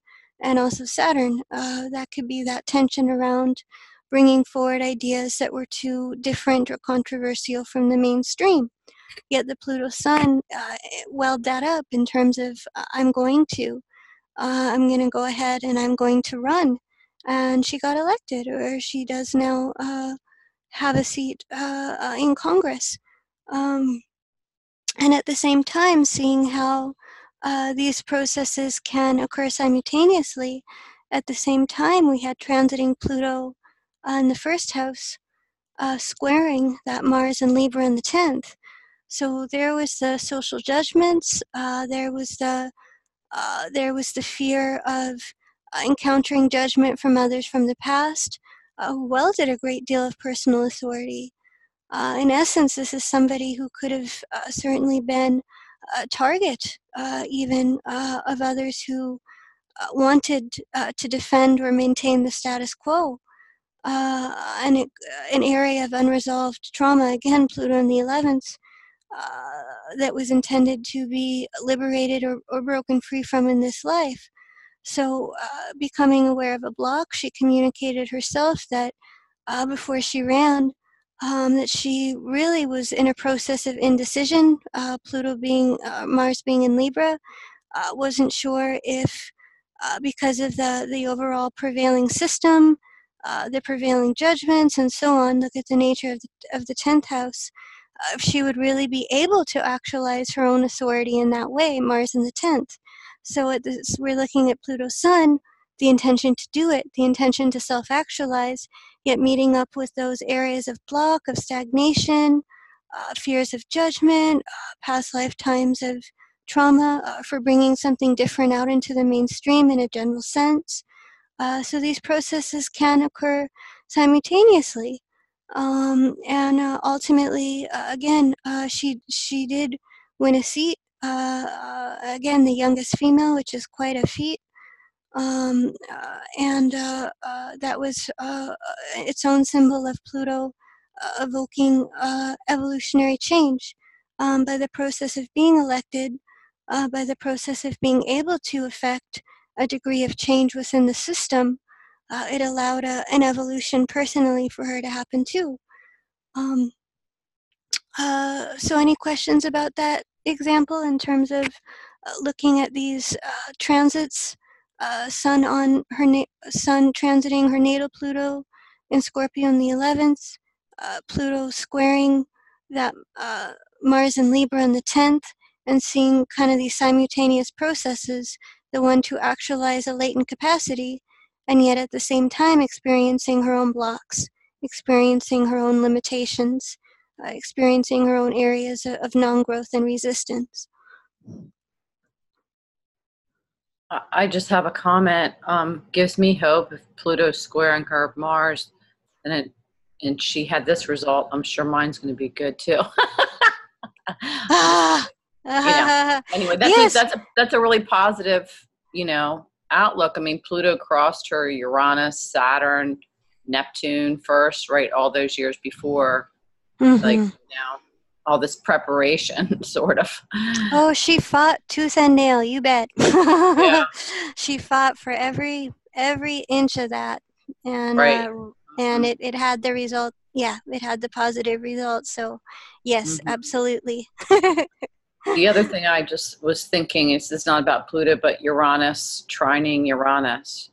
and also Saturn. That could be that tension around bringing forward ideas that were too different or controversial from the mainstream. Yet the Pluto Sun welled that up in terms of I'm going to go ahead and I'm going to run. And she got elected, or she does now have a seat in Congress. And at the same time, seeing how these processes can occur simultaneously. At the same time, we had transiting Pluto in the 1st house, squaring that Mars and Libra in the 10th. So there was the social judgments, there was the fear of encountering judgment from others from the past, who wielded a great deal of personal authority. In essence, this is somebody who could have certainly been a target, even of others who wanted to defend or maintain the status quo. An area of unresolved trauma, again, Pluto in the 11th, that was intended to be liberated or broken free from in this life. So, becoming aware of a block, she communicated herself that before she ran, that she really was in a process of indecision. Mars being in Libra, wasn't sure if, because of the overall prevailing system, the prevailing judgments, and so on. Look at the nature of the 10th house. If she would really be able to actualize her own authority in that way, Mars in the 10th. So we're looking at Pluto Sun, the intention to do it, the intention to self-actualize, yet meeting up with those areas of block, of stagnation, fears of judgment, past lifetimes of trauma for bringing something different out into the mainstream in a general sense. So these processes can occur simultaneously. And ultimately, again, she did win a seat. Again, the youngest female, which is quite a feat. And that was its own symbol of Pluto evoking evolutionary change by the process of being elected, by the process of being able to affect a degree of change within the system. It allowed an evolution personally for her to happen too. So any questions about that example in terms of looking at these transits? Sun transiting her natal Pluto in Scorpio in the 11th, Pluto squaring that Mars in Libra in the 10th, and seeing kind of these simultaneous processes, the one to actualize a latent capacity, and yet at the same time experiencing her own blocks, experiencing her own limitations, experiencing her own areas of non-growth and resistance. I just have a comment. Gives me hope if Pluto's squaring her Mars, and she had this result. I'm sure mine's going to be good too. Anyway, yes. that's a really positive, outlook. I mean, Pluto crossed her Uranus, Saturn, Neptune first, right? All those years before, Mm-hmm. all this preparation, sort of. Oh, she fought tooth and nail, you bet. Yeah. She fought for every inch of that, and right. And it had the result. Yeah, it had the positive result. So, yes, absolutely. The other thing I just was thinking is it's not about Pluto, but Uranus trining Uranus.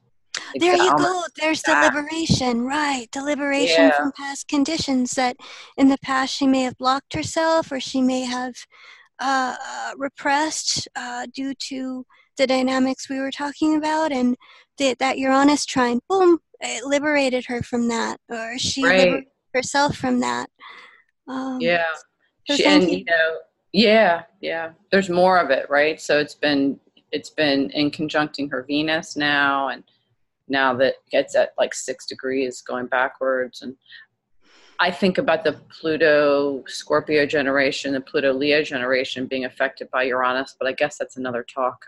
There you go. There's the liberation, right? The liberation from past conditions that in the past she may have blocked herself, or she may have repressed due to the dynamics we were talking about, and that Uranus trine, boom, it liberated her from that, or she liberated herself from that. There's more of it, right? So it's been in conjuncting her Venus now, and now that gets at like 6 degrees going backwards. And I think about the Pluto Scorpio generation, the Pluto Leo generation being affected by Uranus, but I guess that's another talk.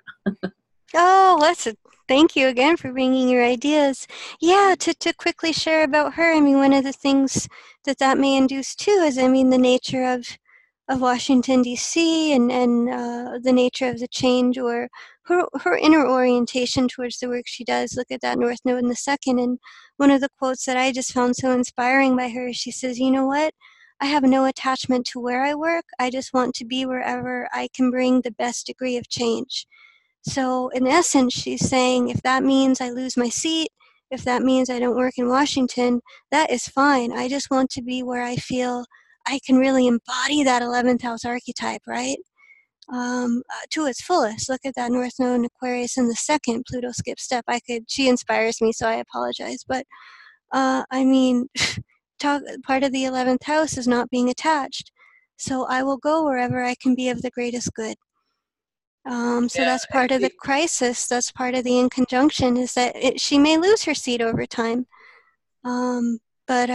Thank you again for bringing your ideas. Yeah, to quickly share about her, I mean, one of the things that may induce too is, I mean, the nature of Washington, D.C., and the nature of the change, or her inner orientation towards the work she does. Look at that North Node in the second. And one of the quotes that I just found so inspiring by her, she says, you know what? I have no attachment to where I work. I just want to be wherever I can bring the best degree of change. So in essence, she's saying, if that means I lose my seat, if that means I don't work in Washington, that is fine. I just want to be where I feel I can really embody that 11th house archetype, right? To its fullest. Look at that North Node in Aquarius in the second, Pluto skip step. She inspires me, so I apologize. But I mean, part of the 11th house is not being attached. So I will go wherever I can be of the greatest good. So that's part of the crisis. That's part of the inconjunction, is that she may lose her seat over time. But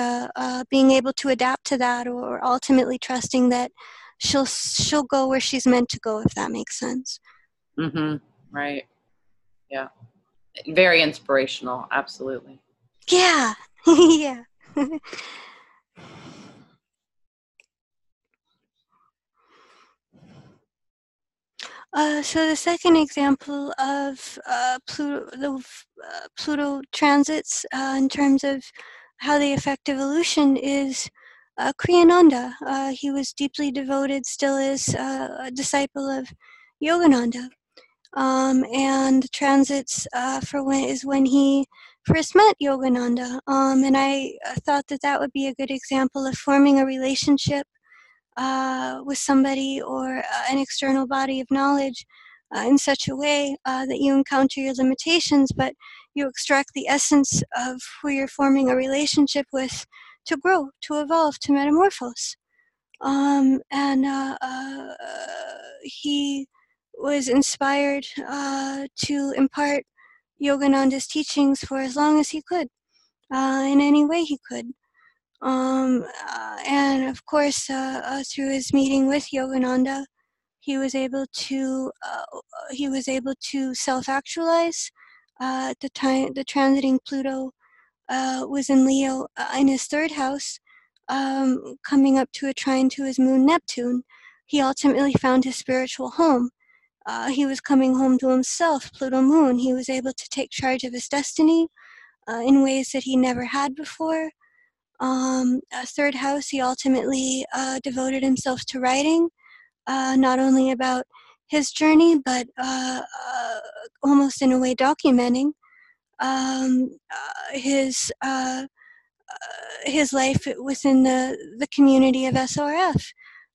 being able to adapt to that, or ultimately trusting that she'll go where she's meant to go, if that makes sense. Right. Yeah. Very inspirational. Absolutely. Yeah. Yeah. So the second example of Pluto transits in terms of how they affect evolution is Kriyananda. He was deeply devoted, still is a disciple of Yogananda. And transits is when he first met Yogananda. And I thought that would be a good example of forming a relationship with somebody, or an external body of knowledge in such a way that you encounter your limitations, but you extract the essence of who you're forming a relationship with to grow, to evolve, to metamorphose. And he was inspired to impart Yogananda's teachings for as long as he could, in any way he could. And of course, through his meeting with Yogananda, he was able to self-actualize. At the time, the transiting Pluto was in Leo in his third house, coming up to a trine to his moon Neptune. He ultimately found his spiritual home. He was coming home to himself, Pluto moon. He was able to take charge of his destiny in ways that he never had before. Third house, he ultimately devoted himself to writing, not only about his journey, but almost in a way documenting his life within the community of SRF.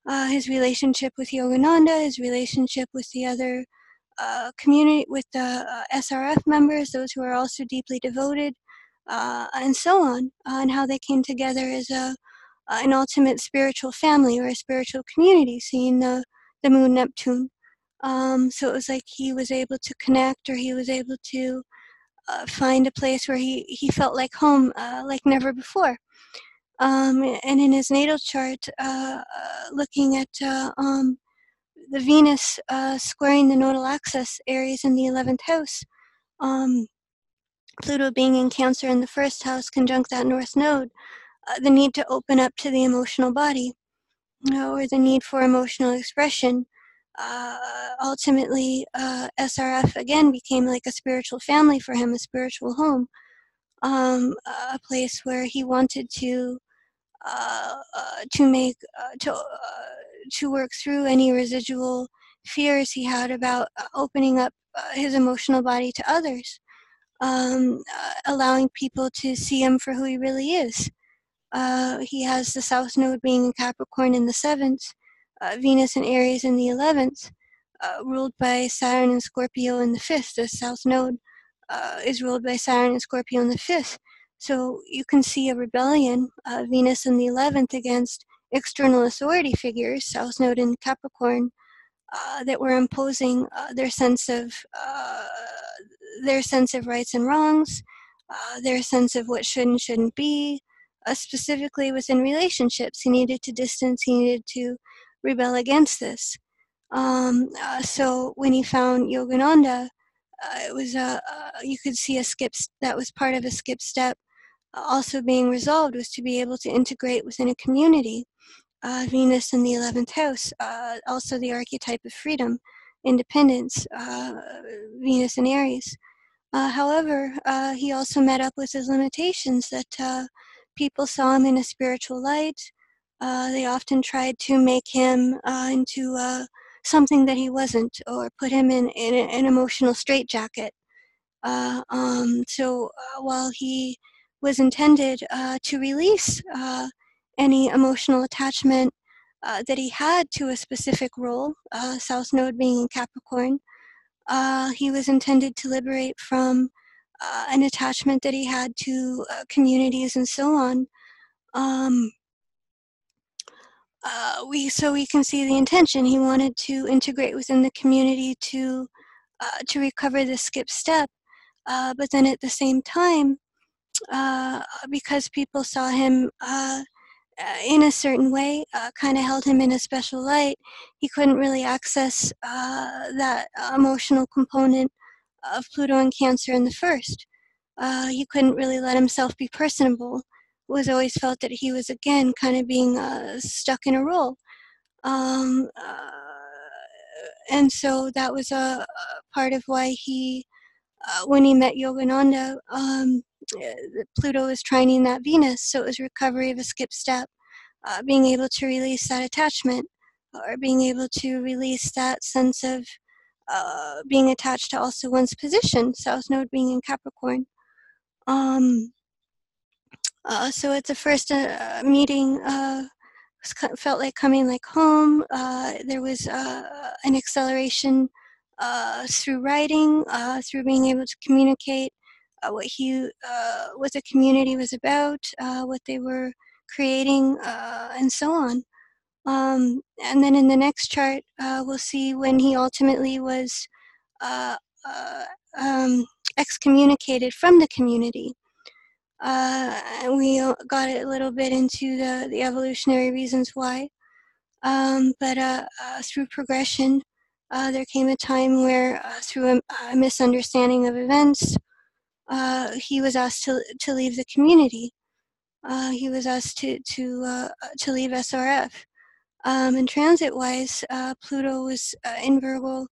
his relationship with Yogananda, his relationship with the other community, with the SRF members, those who are also deeply devoted, and so on, and how they came together as an ultimate spiritual family or a spiritual community, seeing the moon Neptune. So it was like he was able to connect, or he was able to find a place where he felt like home, like never before. And in his natal chart, looking at the Venus squaring the nodal axis, Aries in the 11th house, Pluto being in Cancer in the first house, conjunct that North Node, the need to open up to the emotional body, or the need for emotional expression. Ultimately, SRF again became like a spiritual family for him, a spiritual home, a place where he wanted to make to work through any residual fears he had about opening up his emotional body to others, allowing people to see him for who he really is. He has the South Node being in Capricorn in the 7th, Venus and Aries in the 11th, ruled by Saturn and Scorpio in the 5th. The South Node is ruled by Saturn and Scorpio in the 5th. So you can see a rebellion, Venus in the 11th, against external authority figures, South Node in Capricorn, that were imposing their sense of rights and wrongs, their sense of what should and shouldn't be. Specifically within relationships, he needed to distance, he needed to rebel against this. So when he found Yogananda, it was you could see a skip that was part of a skip step also being resolved, was to be able to integrate within a community. Venus in the 11th house, also the archetype of freedom, independence, Venus in Aries. However, he also met up with his limitations, that people saw him in a spiritual light. They often tried to make him into something that he wasn't, or put him in an emotional straitjacket. So while he was intended to release any emotional attachment that he had to a specific role, South Node being in Capricorn, he was intended to liberate from an attachment that he had to communities and so on. So we can see the intention. He wanted to integrate within the community to recover the skip step, but then at the same time, because people saw him in a certain way, kind of held him in a special light, he couldn't really access that emotional component of Pluto and Cancer in the first. He couldn't really let himself be personable. It was always felt that he was, again, kind of being stuck in a role. And so that was a part of why he, when he met Yogananda, Pluto was trining that Venus, so it was recovery of a skip step, being able to release that attachment, or being able to release that sense of being attached to also one's position, South Node being in Capricorn. So at the first meeting, felt like coming like home. There was an acceleration through writing, through being able to communicate what the community was about, what they were creating, and so on. And then in the next chart, we'll see when he ultimately was excommunicated from the community. And we got a little bit into the evolutionary reasons why. But through progression, there came a time where, through a misunderstanding of events, he was asked to leave the community. He was asked to leave SRF. And transit-wise, Pluto was in Virgo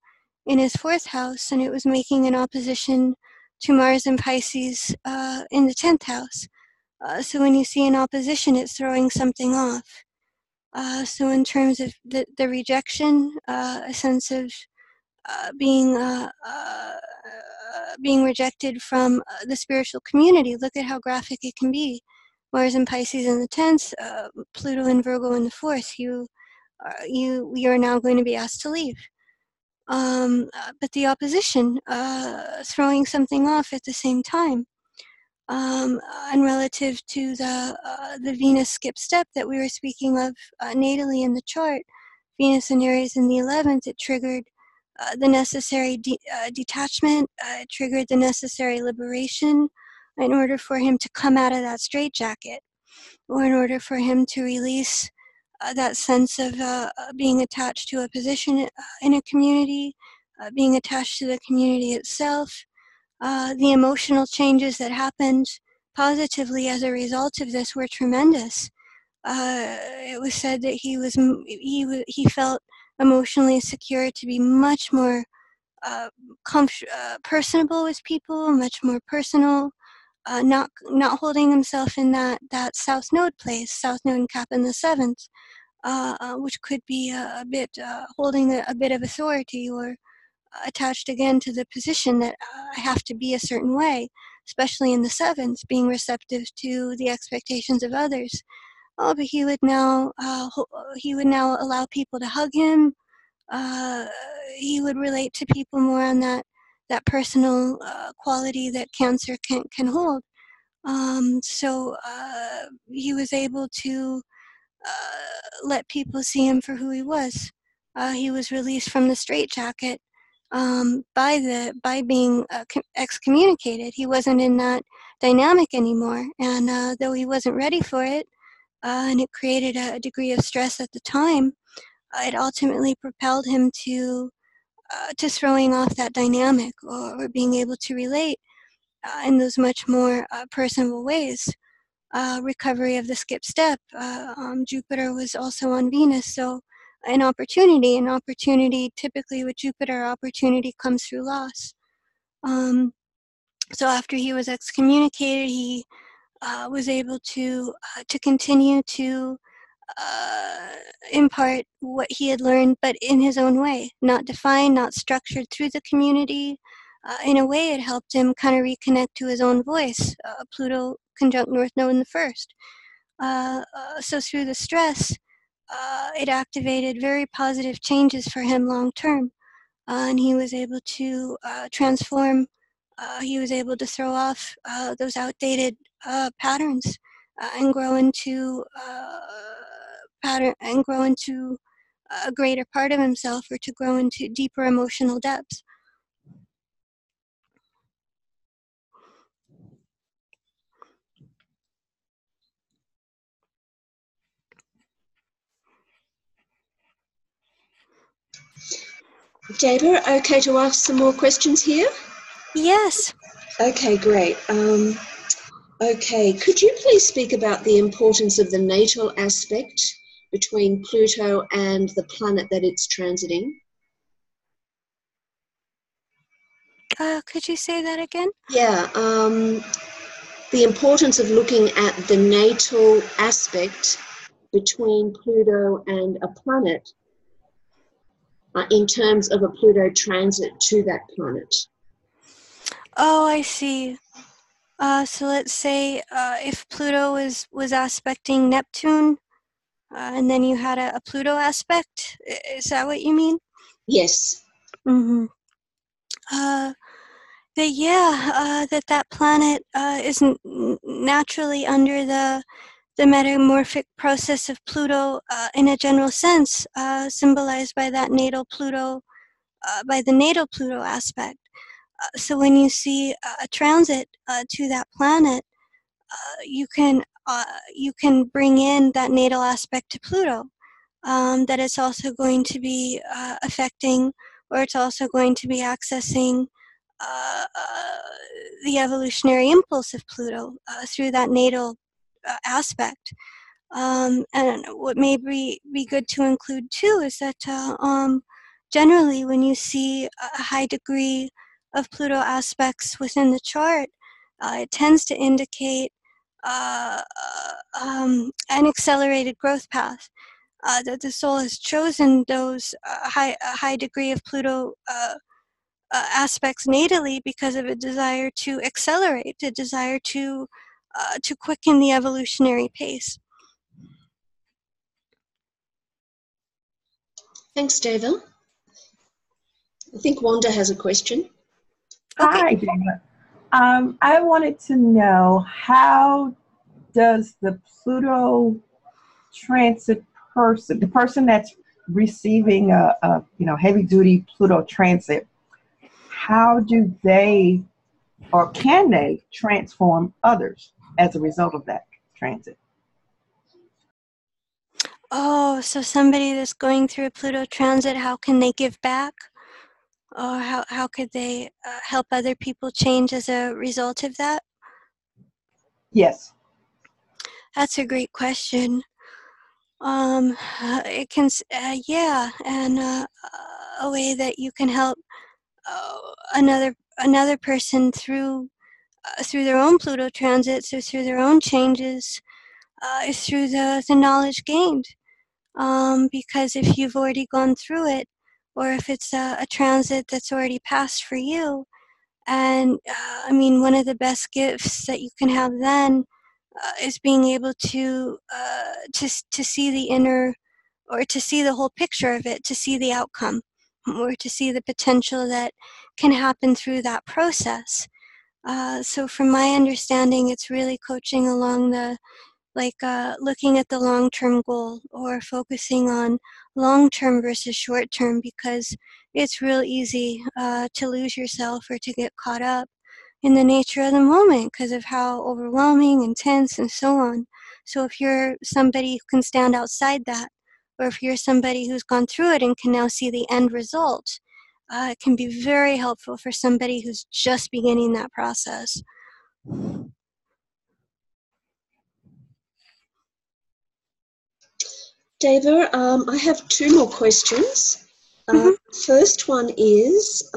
in his 4th house, and it was making an opposition to Mars and Pisces in the 10th house. So when you see an opposition, it's throwing something off. So in terms of the rejection, a sense of being rejected from the spiritual community, look at how graphic it can be. Mars and Pisces in the 10th, Pluto and Virgo in the 4th. You you're now going to be asked to leave. But the opposition, throwing something off at the same time. And relative to the Venus skip step that we were speaking of natally in the chart, Venus and Aries in the 11th, it triggered the necessary detachment, it triggered the necessary liberation in order for him to come out of that straitjacket, or in order for him to release that sense of being attached to a position in a community, being attached to the community itself. The emotional changes that happened positively as a result of this were tremendous. It was said that he felt emotionally secure to be much more personable with people, much more personal, not holding himself in that South Node place, South Node and Cap in the 7th, which could be a bit holding a bit of authority, or attached again to the position that I have to be a certain way, especially in the 7th, being receptive to the expectations of others. Oh, but he would now allow people to hug him. He would relate to people more on that personal quality that Cancer can hold. So he was able to let people see him for who he was. He was released from the straitjacket by being excommunicated. He wasn't in that dynamic anymore, and though he wasn't ready for it, and it created a degree of stress at the time, it ultimately propelled him to throwing off that dynamic, or being able to relate in those much more personal ways. Recovery of the skip step. Jupiter was also on Venus, so an opportunity typically with Jupiter, opportunity comes through loss. So after he was excommunicated, he was able to continue to impart what he had learned, but in his own way, not defined, not structured through the community. In a way, it helped him kind of reconnect to his own voice. Pluto conjunct North Node in the 1st. So through the stress, it activated very positive changes for him long term. And he was able to transform, he was able to throw off those outdated patterns and grow into a greater part of himself, or to grow into deeper emotional depths. Deva, okay to ask some more questions here? Yes. Okay, great. Okay, could you please speak about the importance of the natal aspect between Pluto and the planet that it's transiting? Could you say that again? Yeah, the importance of looking at the natal aspect between Pluto and a planet in terms of a Pluto transit to that planet. Oh, I see. So let's say if Pluto was aspecting Neptune, and then you had a Pluto aspect. Is that what you mean? Yes. Mm-hmm. That planet is naturally under the metamorphic process of Pluto in a general sense, symbolized by that natal Pluto, by the natal Pluto aspect. So when you see a transit to that planet, you can bring in that natal aspect to Pluto. That it's also going to be affecting, or it's also going to be accessing the evolutionary impulse of Pluto through that natal aspect. And what may be good to include too is that generally when you see a high degree of Pluto aspects within the chart, it tends to indicate an accelerated growth path. That the soul has chosen those high degree of Pluto aspects natally because of a desire to accelerate, a desire to quicken the evolutionary pace. Thanks, Deva. I think Wanda has a question. Okay. Hi, Deva. I wanted to know, how does the Pluto transit person, the person that's receiving a heavy duty Pluto transit, how do they or can they transform others as a result of that transit? Oh, so somebody that's going through a Pluto transit, how can they give back? Or how could they help other people change as a result of that? Yes. That's a great question. It can, yeah, and a way that you can help another person through their own Pluto transits or through their own changes is through the knowledge gained. Because if you've already gone through it, or if it's a transit that's already passed for you, and I mean, one of the best gifts that you can have then is being able to see the inner, or to see the whole picture of it, to see the outcome, or to see the potential that can happen through that process. So from my understanding, it's really coaching along the, looking at the long-term goal, or focusing on long-term versus short-term, because it's real easy to lose yourself or to get caught up in the nature of the moment because of how overwhelming, intense, and so on. So if you're somebody who can stand outside that, or if you're somebody who's gone through it and can now see the end result, it can be very helpful for somebody who's just beginning that process. Deva, I have two more questions. First one is,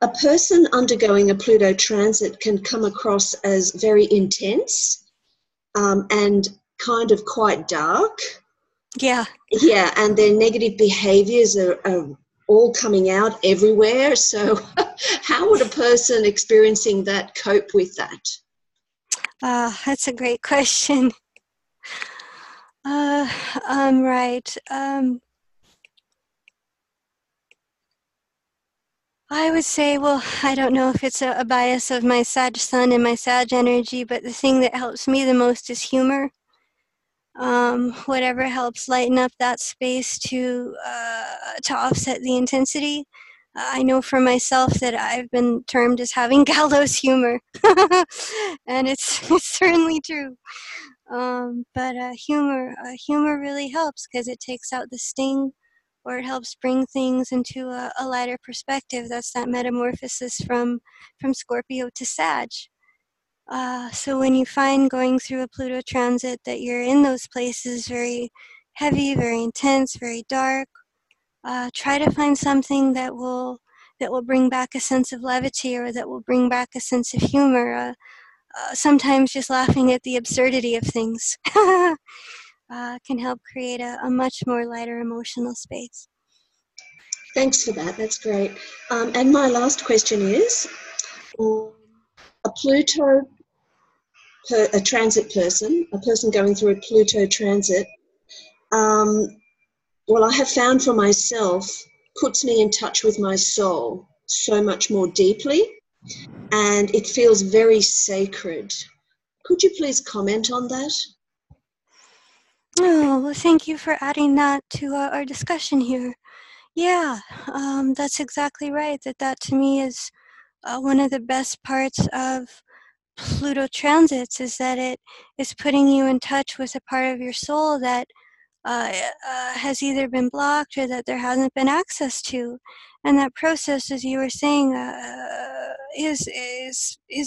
a person undergoing a Pluto transit can come across as very intense and kind of quite dark. Yeah. Yeah, and their negative behaviors are all coming out everywhere. So how would a person experiencing that cope with that? That's a great question. Right. I would say, well, I don't know if it's a bias of my Sag sun and my Sag energy, but the thing that helps me the most is humor. Whatever helps lighten up that space to offset the intensity. I know for myself that I've been termed as having gallows humor, and it's certainly true. But humor really helps because it takes out the sting, or it helps bring things into a lighter perspective. That's that metamorphosis from Scorpio to Sag. So when you find going through a Pluto transit that you're in those places very heavy, very intense, very dark, try to find something that will bring back a sense of levity, or that will bring back a sense of humor. Sometimes just laughing at the absurdity of things can help create a much more lighter emotional space. Thanks for that. That's great. And my last question is, a Pluto, a transit person, a person going through a Pluto transit, well, I have found for myself, puts me in touch with my soul so much more deeply, and it feels very sacred. Could you please comment on that? Oh, well, thank you for adding that to our discussion here. Yeah, that's exactly right. That to me is one of the best parts of Pluto transits, is that it is putting you in touch with a part of your soul that has either been blocked or that there hasn't been access to, and that process, as you were saying, is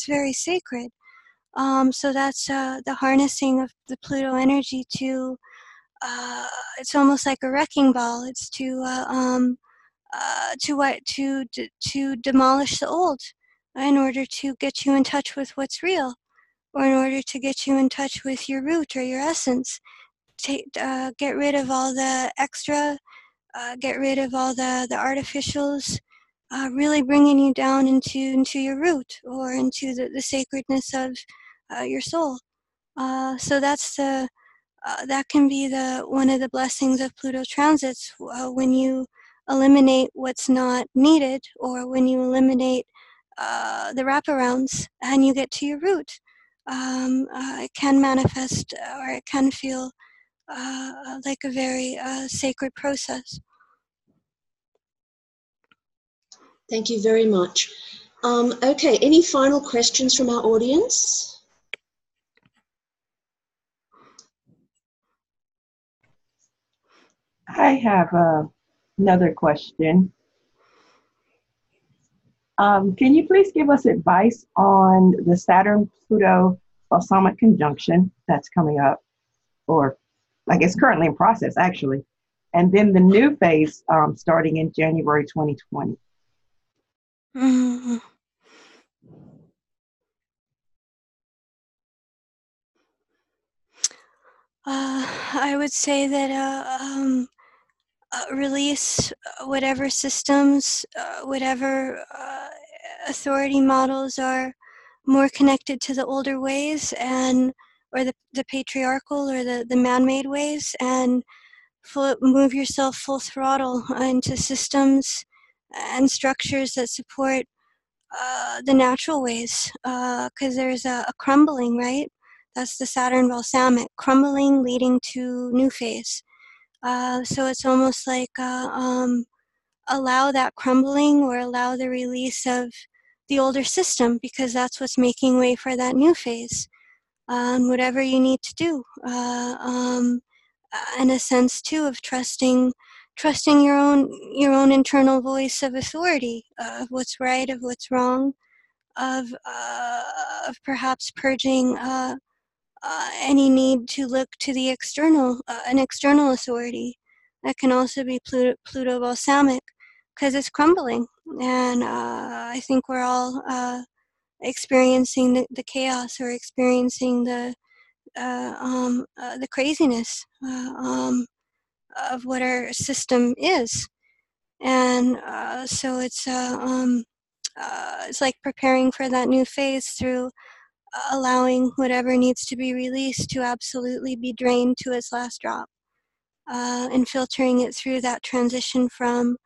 very sacred. So that's the harnessing of the Pluto energy to. It's almost like a wrecking ball. It's to demolish the old in order to get you in touch with what's real, or in order to get you in touch with your root or your essence. Get rid of all the extra, get rid of all the artificials, really bringing you down into your root, or into the sacredness of your soul. So that's the that can be one of the blessings of Pluto transits, when you eliminate what's not needed, or when you eliminate the wraparounds and you get to your root. It can manifest, or it can feel like a very sacred process. Thank you very much. Okay, any final questions from our audience? I have another question. Can you please give us advice on the Saturn-Pluto balsamic conjunction that's coming up, or like it's currently in process, actually, and then the new phase starting in January 2020? Mm-hmm. I would say that release whatever systems, whatever authority models are more connected to the older ways, and or the patriarchal or the man-made ways, and move yourself full throttle into systems and structures that support the natural ways, because there's a crumbling, right? That's the Saturn balsamic, crumbling leading to new phase. So it's almost like allow that crumbling, or allow the release of the older system, because that's what's making way for that new phase. Whatever you need to do, in a sense too of trusting your own internal voice of authority, of what's right, of what's wrong, of perhaps purging any need to look to the external, an external authority. That can also be Pluto balsamic, because it's crumbling, and I think we're all experiencing the chaos, or experiencing the craziness of what our system is, and so it's like preparing for that new phase through allowing whatever needs to be released to absolutely be drained to its last drop, and filtering it through that transition from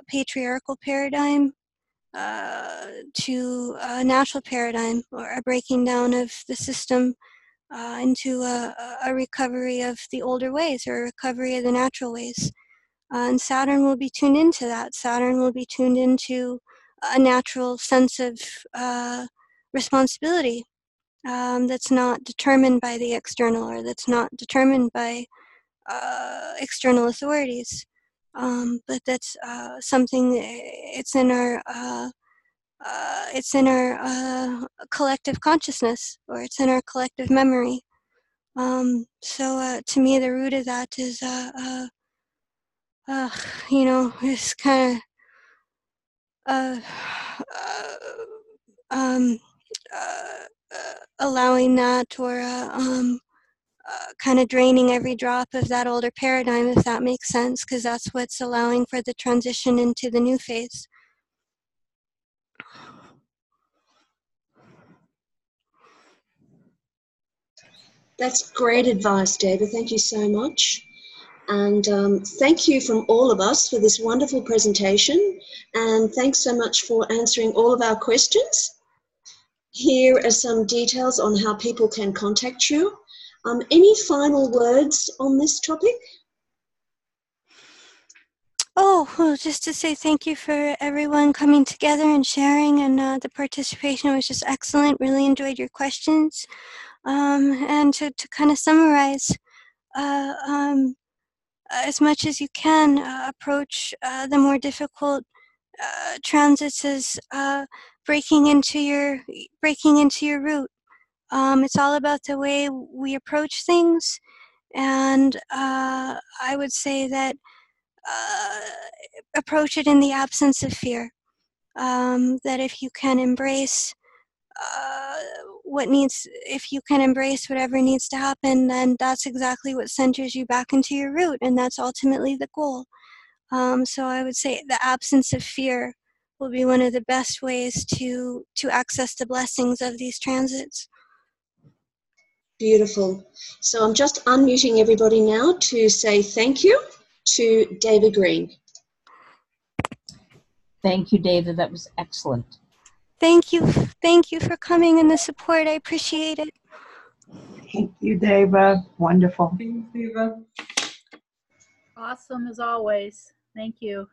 patriarchal paradigm to a natural paradigm, or a breaking down of the system into a recovery of the older ways, or a recovery of the natural ways. And Saturn will be tuned into that. Saturn will be tuned into a natural sense of responsibility, that's not determined by the external, or that's not determined by external authorities, but that's something. It's in our collective consciousness, or it's in our collective memory. So to me, the root of that is, is kind of uh, um, allowing that, or kind of draining every drop of that older paradigm, if that makes sense, because that's what's allowing for the transition into the new phase. That's great advice, Deva. Thank you so much. And thank you from all of us for this wonderful presentation. And thanks so much for answering all of our questions. Here are some details on how people can contact you. Any final words on this topic? Oh, well, just to say thank you for everyone coming together and sharing, and the participation was just excellent. Really enjoyed your questions. And to kind of summarize, as much as you can, approach the more difficult transits as breaking into your root. It's all about the way we approach things, and I would say that approach it in the absence of fear. That if you can embrace if you can embrace whatever needs to happen, then that's exactly what centers you back into your root, and that's ultimately the goal. So I would say the absence of fear will be one of the best ways to access the blessings of these transits. Beautiful. So I'm just unmuting everybody now to say thank you to Deva Green. Thank you, David. That was excellent. Thank you. Thank you for coming and the support. I appreciate it. Thank you, Deva. Wonderful. Thanks, Deva. Awesome as always. Thank you.